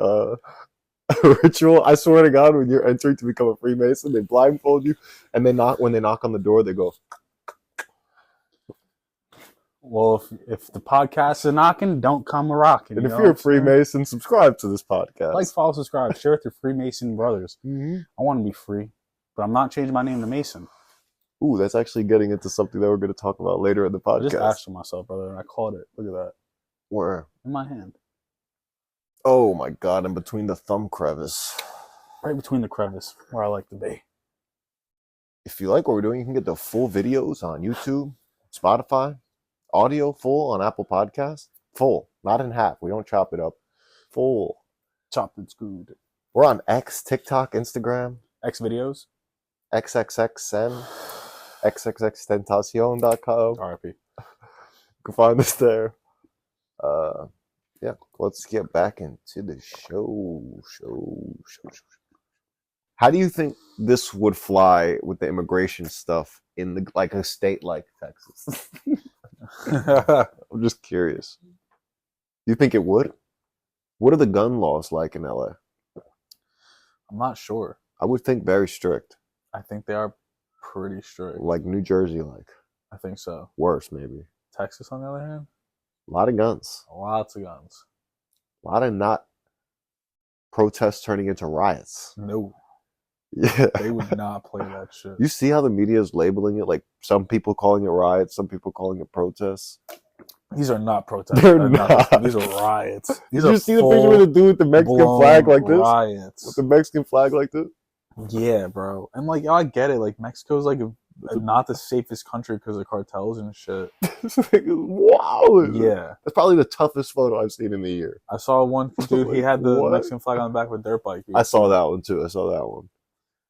ritual? I swear to God, when you're entering to become a Freemason, they blindfold you, and when they knock on the door, they go... Well, if the podcast is knocking, don't come a rocking. And if you're a Freemason, subscribe to this podcast. Like, follow, subscribe, share with your Freemason brothers. Mm-hmm. I want to be free, but I'm not changing my name to Mason. Ooh, that's actually getting into something that we're going to talk about later in the podcast. I just asked for myself, brother, and I called it. Look at that. Where? In my hand. Oh my God, in between the thumb crevice. Right between the crevice, where I like to be. If you like what we're doing, you can get the full videos on YouTube, Spotify, audio full on Apple Podcasts. Full, not in half. We don't chop it up. Full. Chopped and screwed. We're on X, TikTok, Instagram. X videos. XXXN. XXXTentacion.com. RIP. You can find us there. Yeah, let's get back into the show. How do you think this would fly with the immigration stuff in like a state like Texas? I'm just curious. Do you think it would? What are the gun laws like in LA? I'm not sure. I would think very strict. I think they are pretty strict. Like New Jersey, like. I think so. Worse, maybe. Texas, on the other hand? A lot of guns. Lots of guns. A lot of not protests turning into riots. No. Yeah. They would not play that shit. You see how the media is labeling it? Like, some people calling it riots, some people calling it protests. These are not protests. They're not. These are riots. Did you see the picture with the dude with the Mexican flag like this? Riots. With the Mexican flag like this? Yeah, bro. And like, I get it. Like, Mexico's like not the safest country because of cartels and shit. Wow. Yeah. That's probably the toughest photo I've seen in a year. I saw one dude, he had the What? Mexican flag on the back of a dirt bike. I saw that one too. I saw that one.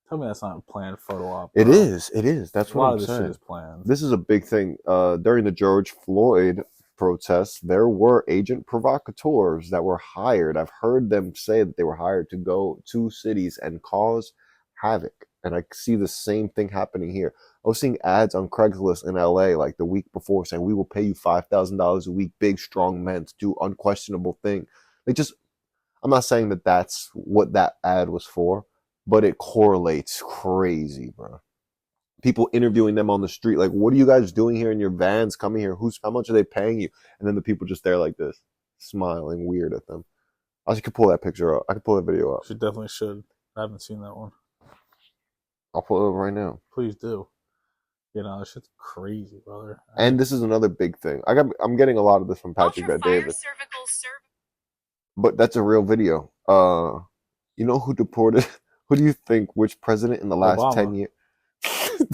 Tell me that's not a planned photo op. It is. That's what I'm this saying. shit is planned. This is a big thing. During the George Floyd protests, there were agent provocateurs that were hired. I've heard them say that they were hired to go to cities and cause havoc. And I see the same thing happening here. I was seeing ads on Craigslist in LA like the week before saying, we will pay you $5,000 a week, big, strong men to do unquestionable thing. I'm not saying that that's what that ad was for, but it correlates crazy, bro. People interviewing them on the street, like, what are you guys doing here in your vans coming here? How much are they paying you? And then the people just there like this, smiling weird at them. I could pull that picture up. I could pull that video up. She definitely should. I haven't seen that one. I'll pull it up right now. Please do. You know, that shit's crazy, brother. And this is another big thing. I'm getting a lot of this from Patrick Bet Davis. But that's a real video. You know who deported? Who do you think? Which president in the last Obama. 10 years?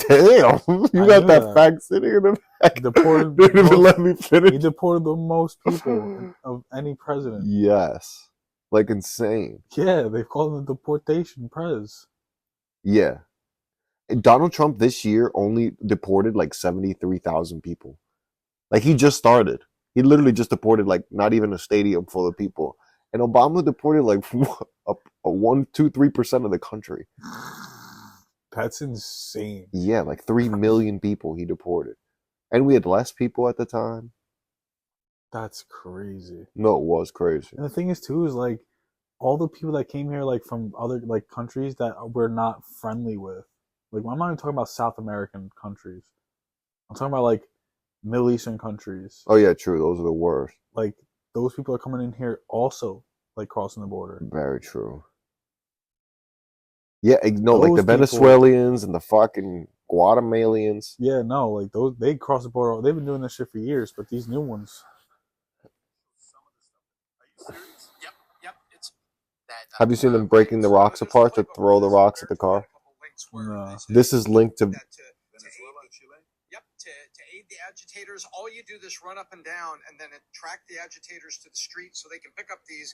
Damn, you got that fact sitting in the back. Deported. Didn't even let me finish. He deported the most people of any president. Yes, like insane. Yeah, they call him the deportation prez. Yeah, and Donald Trump this year only deported like 73,000 people. Like he just started. He literally just deported like not even a stadium full of people. And Obama deported like a 1, 2, 3% of the country. That's insane. Yeah, like 3 million people he deported. And we had less people at the time. That's crazy. No, it was crazy. And the thing is, too, is like all the people that came here, like from other like countries that we're not friendly with. Like, I'm not even talking about South American countries. I'm talking about like Middle Eastern countries. Oh yeah, true. Those are the worst. Like those people are coming in here also, like crossing the border. Very true. Yeah, no, Those like the people- Venezuelans and the fucking Guatemalans. Yeah, no, like those they cross the border. They've been doing this shit for years, but these new ones. Yep. It's that. Have you seen them breaking the rocks apart to throw the rocks at the car? No. This is linked to. To aid the agitators, all you do is run up and down, and then track the agitators to the street so they can pick up these.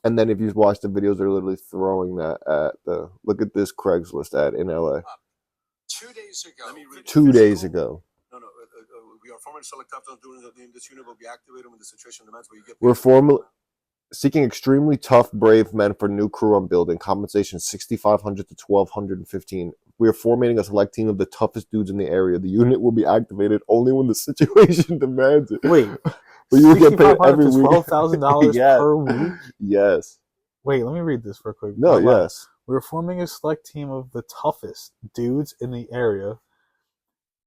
And then if you watch the videos, they're literally throwing that at the. Look at this Craigslist ad in LA. 2 days ago. 2 days ago. No. We are formally select captains during this unit will be activated when the situation demands. Where you get. We're formally seeking extremely tough, brave men for new crew on building. Compensation 6,500 to 1,215. We are formatting a select team of the toughest dudes in the area. The unit will be activated only when the situation demands it. Wait, but you will get paid every week. $12,000 Yes. per week. Yes. Wait, let me read this real quick. No. Yes. We're forming a select team of the toughest dudes in the area.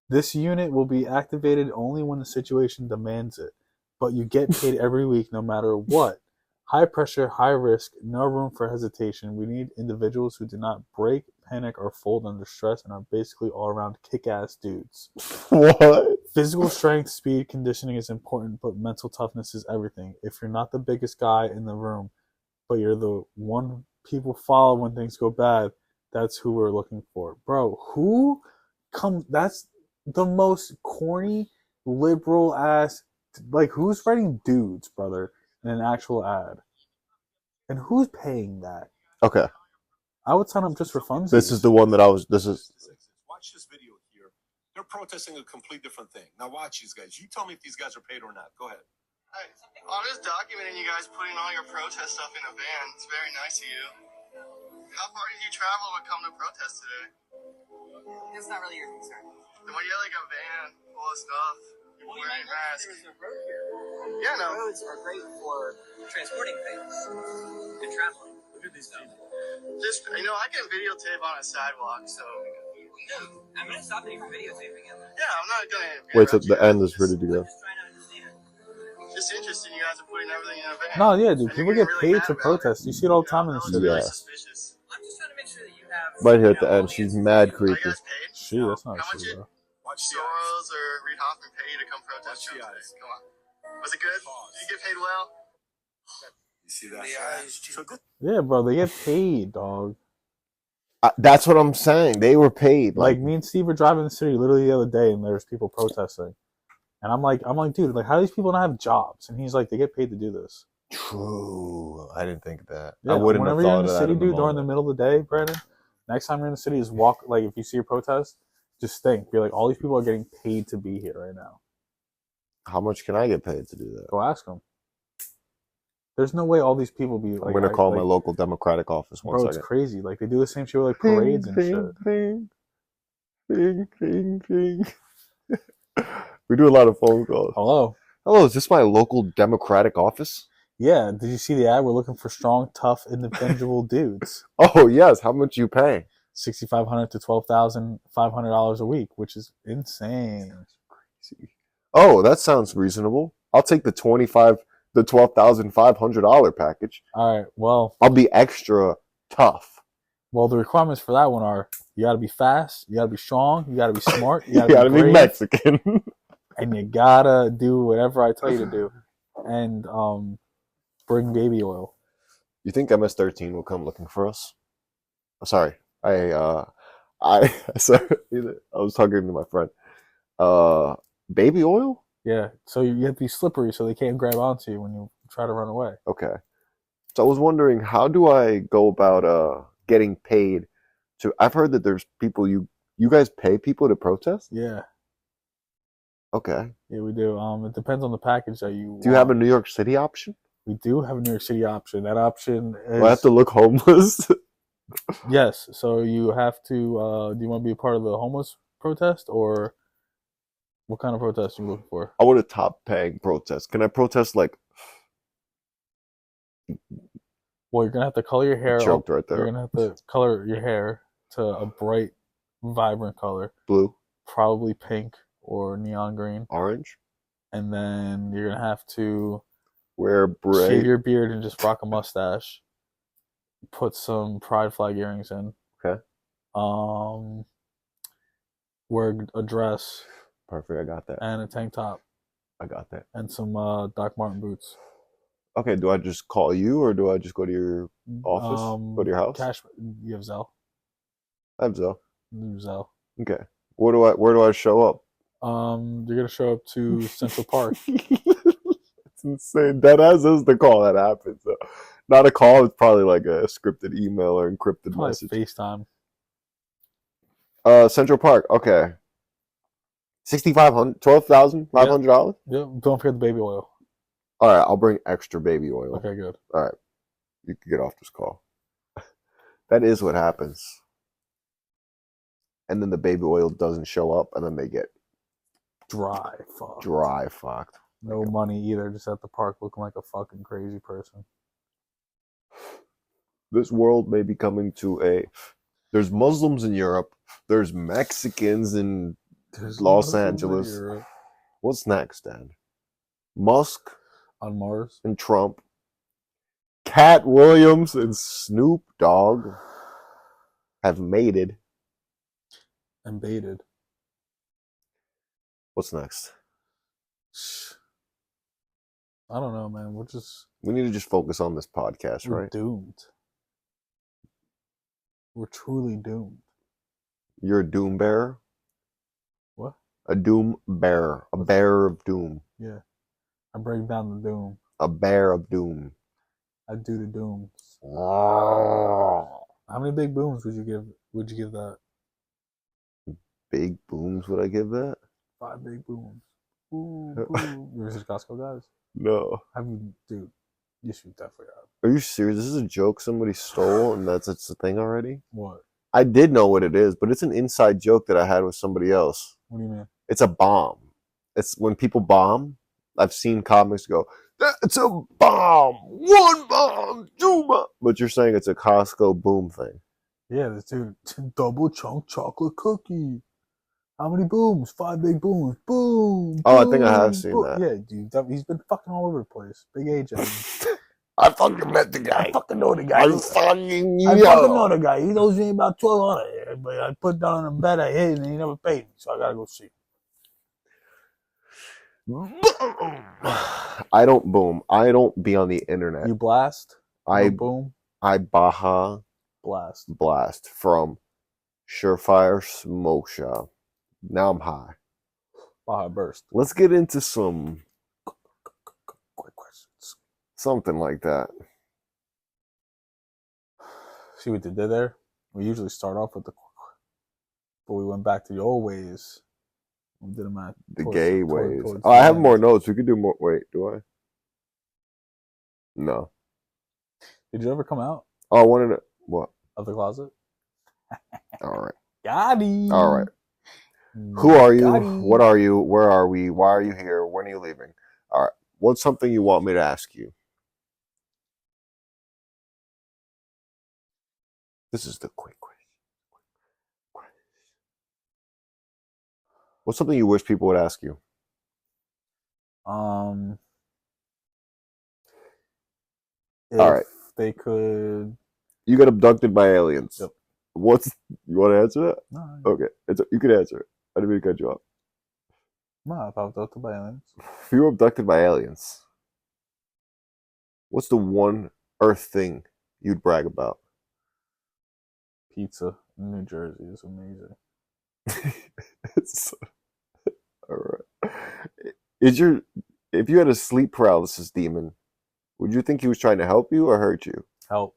This unit will be activated only when the situation demands it, but you get paid every week no matter what. High pressure, high risk, no room for hesitation. We need individuals who do not break, panic, or fold under stress and are basically all around kick-ass dudes. What? Physical strength, speed, conditioning is important, but mental toughness is everything. If you're not the biggest guy in the room, but you're the one people follow when things go bad, that's who we're looking for. Bro, that's the most corny, liberal ass, like who's writing dudes, brother, in an actual ad? And who's paying that? Okay. I would sign up just for funsies. This is the one that Watch this video here. They're protesting a complete different thing. Now watch these guys. You tell me if these guys are paid or not. Go ahead. Hi. I'm just documenting you guys putting all your protest stuff in a van. It's very nice of you. How far did you travel to come to protest today? That's not really your concern. Then why do you have like a van full of stuff? You're wearing a mask. There's a road here. Yeah, no. Roads are great for transporting things and traveling. Look at these people. Just, I can videotape on a sidewalk, so. I'm going to stop you from videotaping him. Yeah, I'm not gonna. Wait till the end is ready to go. I'm just trying to understand. Just interesting, you guys are putting everything in a van. No, yeah, dude. And People you're get getting really paid to mad about it. protest. You see it all the time in the That was city. really Yeah. suspicious. I'm just trying to make sure that you have. Right here at the end, she's mad Are you creepy. guys paid? Shit, that's not How much true, did bro. Watch the eyes. Soros or Reid Hoffman pay you to come protest Watch the Trump eyes. today? Come on. Was it good? Did you get paid well? You see that? The eyes. So good. Yeah, bro, they get paid, dog. That's what I'm saying. They were paid. Like me and Steve were driving in the city literally the other day, and there's people protesting, and I'm like, dude, like, how do these people not have jobs? And he's like, they get paid to do this. True. I didn't think of that. Yeah, I wouldn't have whenever you're thought in of the that. city, in dude, during the moment. middle of the day, Brandon, next time you're in the city, is walk. Like, if you see a protest, just think, be like, all these people are getting paid to be here right now. How much can I get paid to do that? Go ask them. There's no way all these people be like. I'm gonna call like, my local Democratic office one bro, second. it's crazy. Like, they do the same shit with like parades and shit. Ding. We do a lot of phone calls. Hello. Hello, is this my local Democratic office? Yeah, did you see the ad? We're looking for strong, tough, independable dudes. Oh yes, how much you paying? $6,500 to $12,500 a week, which is insane. Oh, that sounds reasonable. I'll take the $12,500 package. All right, well, I'll be extra tough. the requirements for that one are you got to be fast, you got to be strong, you got to be smart, you You got gotta to be brave, Mexican. and you got to do whatever I tell you to do. And bring baby oil. You think MS-13 will come looking for us? Oh, sorry, I sorry, I was talking to my friend. Baby oil? Yeah, so you have to be slippery so they can't grab onto you when you try to run away. Okay. So I was wondering, how do I go about getting paid to? I've heard that there's people you guys pay people to protest. Yeah, Okay. yeah, we do. It depends on the package that you. Do you have a New York City option? We do have a New York City option. That option is. Do I have to look homeless? Yes. So you have to. Do you want to be a part of the homeless protest, or what kind of protest are you looking for? I want a top-paying protest. Can I protest like? Well, you're gonna have to color your hair. Choked right there. You're gonna have to color your hair to a bright, vibrant color. Blue, Probably pink or neon green. orange. And then you're gonna have to Wear shave braid. your beard and just rock a mustache. Put some pride flag earrings in. Okay. Wear a dress Perfect. I got that. and a tank top I got that. and some Doc Marten boots. Okay. Do I just call you, or do I just go to your office? Go to your house? Cash. You have Zelle. I have Zelle. You have Zelle. Okay. Where do I show up? You're gonna show up to Central Park. It's insane. That is the call that happens. Not a call. It's probably like a scripted email or encrypted Probably message. FaceTime. Central Park. Okay. $12,500. Yep. Don't forget the baby oil. All right. I'll bring extra baby oil. Okay, good. All right. You can get off this call. That is what happens. And then the baby oil doesn't show up, and then they get Dry fuck. dry fucked. No money either. Just at the park looking like a fucking crazy person. This world may be coming to a. There's Muslims in Europe. There's Mexicans in Los Angeles. What's next, Dan? Musk On Mars. and Trump. Cat Williams and Snoop Dogg have mated. And baited. What's next? I don't know, man. We need to just focus on this podcast, We're right? doomed. We're truly doomed. You're a doom bearer? What? A doom bearer. A bearer of doom. Yeah. I break down the doom. A bear of doom. I do the dooms. Oh. How many big booms would you give that? Big booms, would I give that? 5 big booms. Boom, boom. You ever see Costco guys? No. Dude, you should definitely have. Are you serious? This is a joke somebody stole and it's a thing already? What? I did know what it is, but it's an inside joke that I had with somebody else. What do you mean? It's a bomb. It's when people bomb. I've seen comics go, "That's a bomb! 1 bomb! 2 bomb!" But you're saying it's a Costco boom thing. Yeah, this dude, double chunk chocolate cookie. How many booms? 5 big booms. Boom. Oh, I think I have boom, seen boom. that. Yeah, dude. He's been fucking all over the place. Big AJ. I fucking met the guy. I fucking know the guy. I fucking know the guy. He owes me about $1,200, but I put down a bet I hit and he never paid me, so I gotta go see. I don't boom. I don't be on the internet. You blast. I boom. I Baja Blast. blast from Surefire Smoke Shop. Now I'm high. Baja burst. Let's get into some Quick questions. something like that. See what they did there? We usually start off with but we went back to the old ways. We did them at The gay ways. towards Oh, I the have end. more notes. We could do more. Wait, do I? No. Did you ever come out Oh, I wanted to. What? of the closet? All right. Got him. All right. Who are you? Got him. What are you? Where are we? Why are you here? When are you leaving? All right. What's something you want me to ask you? This is the quick question. What's something you wish people would ask you? If All right. they could. You got abducted by aliens. Yep. You want to answer that? No, Okay. You can answer it. I didn't mean to cut you off. no, if I was abducted by aliens. If you were abducted by aliens, what's the one Earth thing you'd brag about? Pizza in New Jersey is amazing. All right. If you had a sleep paralysis demon, would you think he was trying to help you or hurt you? Help.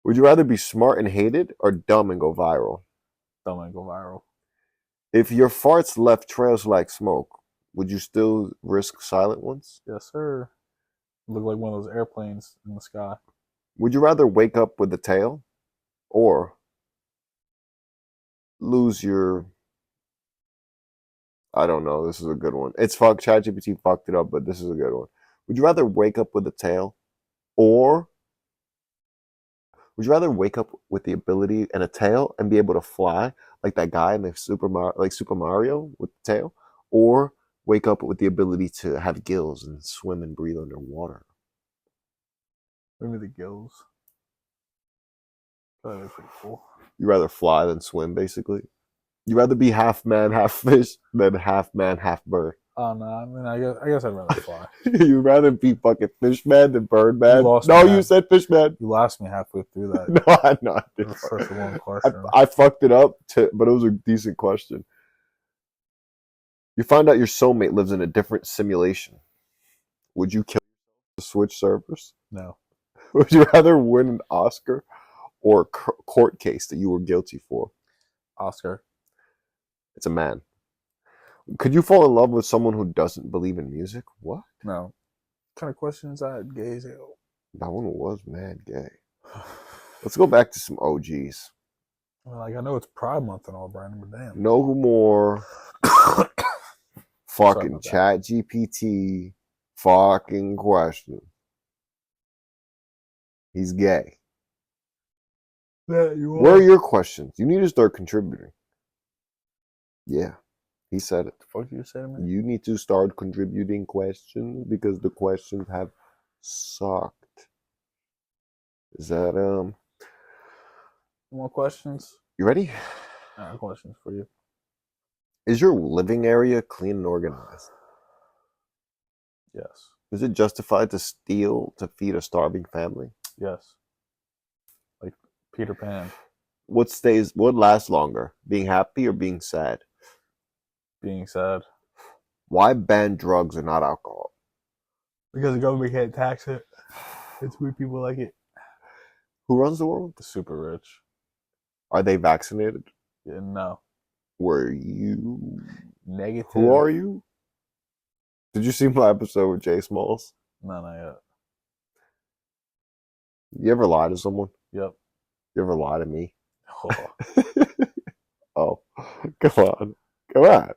Would you rather be smart and hated or dumb and go viral? Dumb and go viral. If your farts left trails like smoke, would you still risk silent ones? Yes, sir. Look like one of those airplanes in the sky. Would you rather wake up with a tail or lose your... I don't know. This is a good one. ChatGPT fucked it up, but this is a good one. Would you rather wake up with a tail or would you rather wake up with the ability and a tail and be able to fly like that guy in the Super Mario with the tail, or wake up with the ability to have gills and swim and breathe underwater? Maybe the gills. That'd be pretty cool. You rather fly than swim, basically. You rather be half man, half fish than half man, half bird. Oh no, I mean, I guess I'd rather fly. You'd rather be fucking fish man than bird man? You No, me, you said fish man. You lost me halfway through that. No, I not. That's such a long question. I fucked it up, but it was a decent question. You find out your soulmate lives in a different simulation. Would you kill to switch servers? No. Would you rather win an Oscar or a court case that you were guilty for? Oscar. It's a man. Could you fall in love with someone who doesn't believe in music? What? No. What kind of question is that? Gay as hell. That one was mad gay. Let's go back to some OGs. Well, like, I know it's Pride Month and all, Brandon, but damn. No more fucking ChatGPT fucking question. He's gay. Yeah, you are. Where are your questions? You need to start contributing. Yeah, he said it. The fuck you say to me? You need to start contributing questions because the questions have sucked. Is that More questions? You ready? I have questions for you. Is your living area clean and organized? Yes. Is it justified to steal to feed a starving family? Yes. Like Peter Pan. What lasts longer? Being happy or being sad? Being sad. Why ban drugs and not alcohol? Because the government can't tax it. It's weird people like it. Who runs the world? The super rich. Are they vaccinated? Yeah, no. Were you? Negative. Who are you? Did you see my episode with Jay Smalls? No, not yet. You ever lie to someone? Yep. You ever lie to me? Oh. Oh, come on. Come on.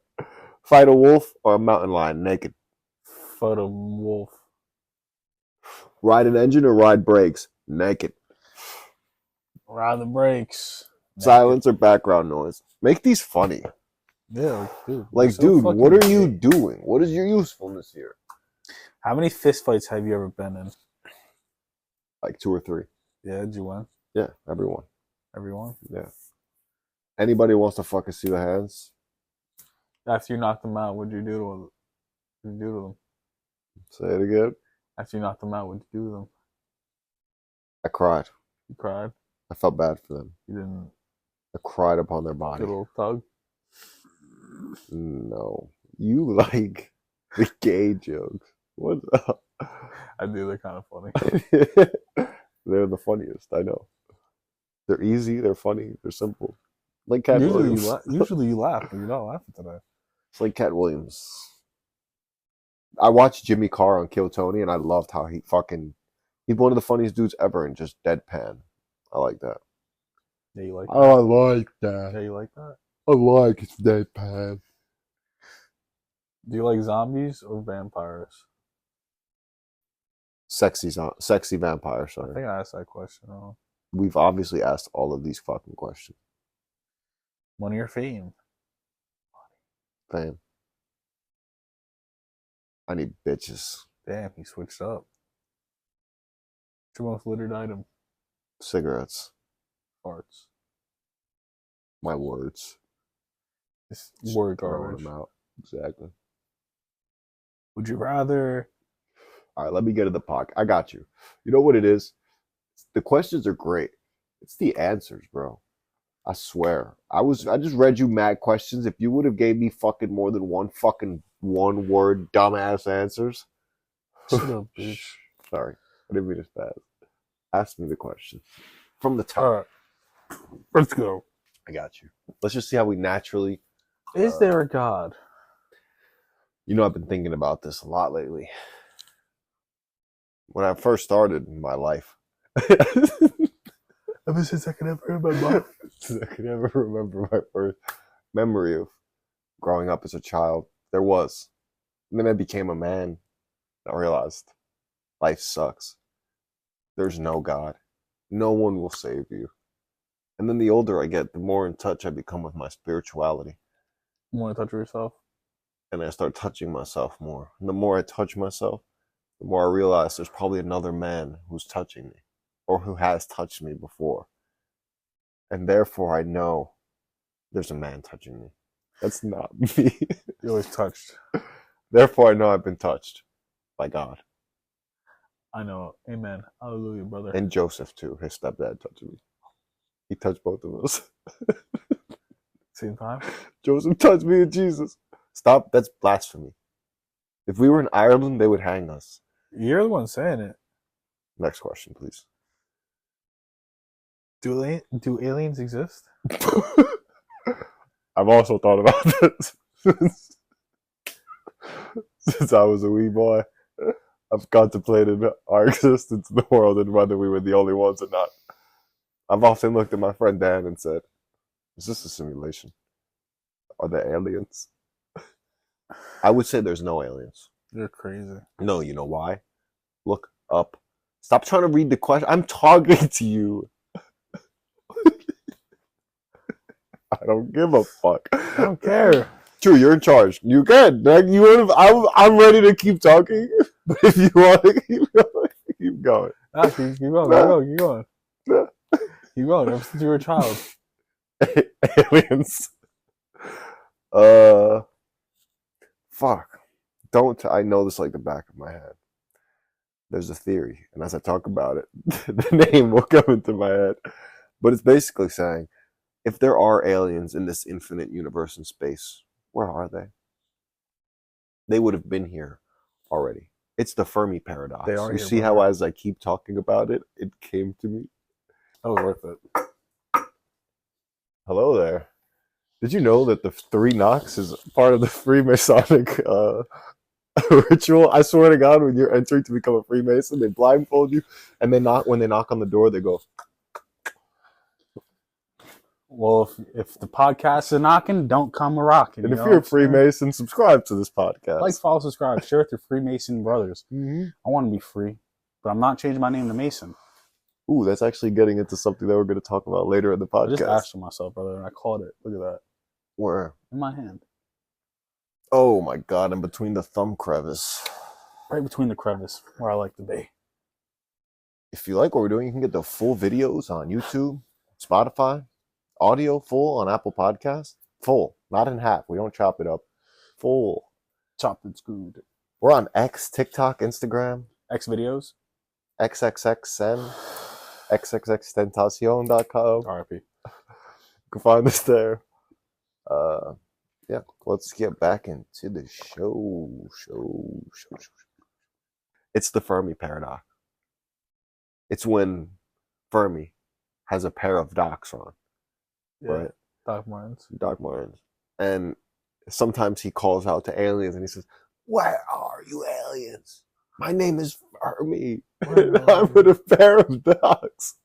Fight a wolf or a mountain lion naked? Fight a wolf. Ride an engine or ride brakes? Naked. Ride the brakes. Silence or background noise? Make these funny. Yeah, dude. Like, dude, what are you doing? What is your usefulness here? How many fist fights have you ever been in? Like 2 or 3. Yeah, did you win? Yeah, everyone. Everyone? Yeah. Anybody wants to fucking see the hands? After you knocked them out, what'd you do to them? Say it again. After you knocked them out, what'd you do to them? I cried. You cried? I felt bad for them. You didn't I cried upon their body. get a little tug? No. You like the gay jokes. What's up? I do. They're kind of funny. They're the funniest, I know. They're easy, they're funny, they're simple. Like Cat Williams. Usually you laugh, but you're not laughing today. It's like Cat Williams. I watched Jimmy Carr on Kill Tony, and I loved how he's one of the funniest dudes ever and just deadpan. I like that. Yeah, you like that? I like that. Yeah, you like that? I like his deadpan. Do you like zombies or vampires? Sexy vampire, I sorry. think I asked that question wrong. We've obviously asked all of these fucking questions. Money or fame? Fam. I need bitches. Damn, he switched up. What's your most littered item? Cigarettes. Farts. My words. It's word Throwing garbage. them out. Exactly. Would you rather? All right, let me get to the podcast. I got you. You know what it is? The questions are great. It's the answers, bro. I swear. I just read you mad questions. If you would have gave me fucking more than one word dumbass answers. Shut up, bitch. Sorry. I didn't mean it bad. Ask me the question. From the top. All right. Let's go. I got you. Let's just see how we naturally... Is there a God? You know, I've been thinking about this a lot lately. When I first started in my life. Ever since I can ever remember. I can never remember my first memory of growing up as a child. There was. And then I became a man. I realized life sucks. There's no God. No one will save you. And then the older I get, the more in touch I become with my spirituality. You want to touch yourself? And I start touching myself more. And the more I touch myself, the more I realize there's probably another man who's touching me. Or who has touched me before. And therefore I know there's a man touching me. That's not me. You're always touched. Therefore I know I've been touched by God. I know. Amen. Hallelujah, brother. And Joseph too, his stepdad touched me. He touched both of us. Same time? Joseph touched me and Jesus. Stop, that's blasphemy. If we were in Ireland, they would hang us. You're the one saying it. Next question, please. Do aliens exist? I've also thought about this since I was a wee boy. I've contemplated our existence in the world and whether we were the only ones or not. I've often looked at my friend Dan and said, is this a simulation? Are there aliens? I would say there's no aliens. You're crazy. No, you know why? Look up. Stop trying to read the question. I'm talking to you. I don't give a fuck. I don't care. True, you're in charge. You can. I'm ready to keep talking. But if you want to keep going, keep going. Keep going. Keep going. Keep going. Ever since you were a child. Aliens. Fuck. I know this like the back of my head. There's a theory, and as I talk about it, the name will come into my head. But it's basically saying, if there are aliens in this infinite universe and space, where are they? They would have been here already. It's the Fermi paradox. They are you here, see how brother. as I keep talking about it, it came to me? That was worth it. Hello there. Did you know that the 3 knocks is part of the Freemasonic ritual? I swear to God, when you're entering to become a Freemason, they blindfold you, and when they knock on the door, they go... Well, if the podcast is knocking, don't come a rocking. And if you're a Freemason, subscribe to this podcast. Like, follow, subscribe, share with your Freemason brothers. Mm-hmm. I want to be free, but I'm not changing my name to Mason. Ooh, that's actually getting into something that we're going to talk about later in the I podcast. just asked myself, brother, and I called it. Look at that. Where? In my hand. Oh my God, in between the thumb crevice. Right between the crevice, where I like to be. If you like what we're doing, you can get the full videos on YouTube, Spotify, audio full on Apple Podcasts. Full, not in half. We don't chop it up. Full. Chopped and screwed. We're on X, TikTok, Instagram. X videos. XXXN. XXXTentacion.com. RIP. You can find us there. Yeah, let's get back into the show. It's the Fermi paradox. It's when Fermi has a pair of docs on, Yeah. right? Doc Martens. Doc Martens. And sometimes he calls out to aliens and he says, "Where are you aliens? My name is Fermi. I'm with a pair of docs."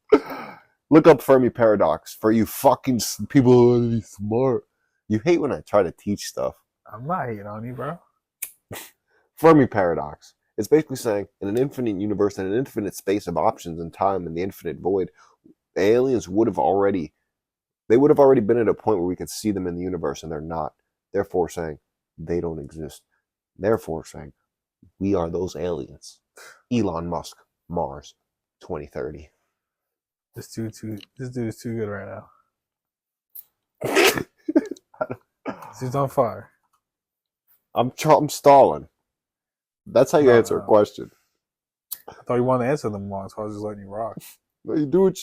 Look up Fermi paradox for you fucking people who want to be smart. You hate when I try to teach stuff. I'm not hating on you, bro. Fermi paradox. It's basically saying in an infinite universe and an infinite space of options and time and the infinite void, The aliens would have already been at a point where we could see them in the universe, and they're not. Therefore saying they don't exist. Therefore saying we are those aliens. Elon Musk, Mars, 2030. This dude is too good right now. This dude's on fire. I'm stalling. That's how you answer a question. I thought you wanted to answer them long, so I was just letting you rock. No, you do what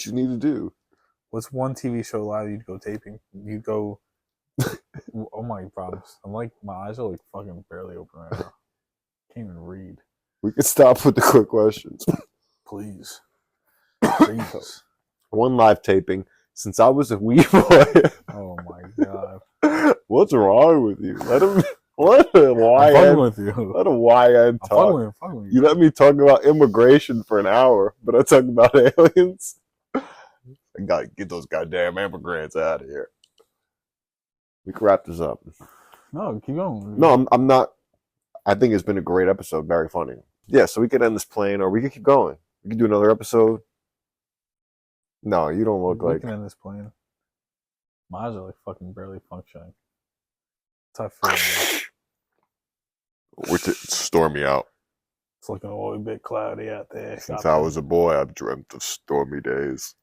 you need to do. What's one TV show live you'd go taping? You'd go. Oh my problems! I'm like, my eyes are like fucking barely open right now. Can't even read. We can stop with the quick questions. Please. Please. One live taping since I was a wee boy. Oh my god. What's wrong with you? Let a I'm fucking with you. Let a YN talk. I'm fucking with You let me talk about immigration for an hour, but I talk about aliens. I gotta get those goddamn immigrants out of here. We can wrap this up. No, keep going. No, I'm not. I think it's been a great episode. Very funny. Yeah, so we could end this plane, or we could keep going. We could do another episode. No, you don't look like. We can end this plane. My eyes are like fucking barely functioning. That's how I feel. Which stormy out. It's looking a little bit cloudy out there. Since I was a boy, I've dreamt of stormy days.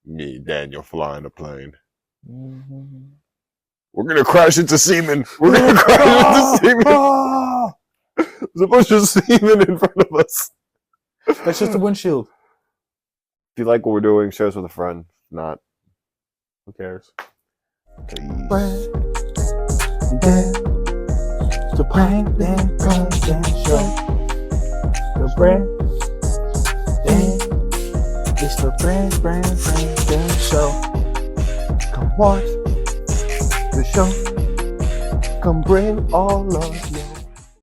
Me, Daniel, flying a plane. Mm-hmm. We're gonna crash into semen. We're gonna crash into semen. There's a bunch of semen in front of us. That's just a windshield. If you like what we're doing, share us with a friend. If not, who cares? Please. The prank then show. The brand. It's the brand then show. Come watch the show. Come bring all of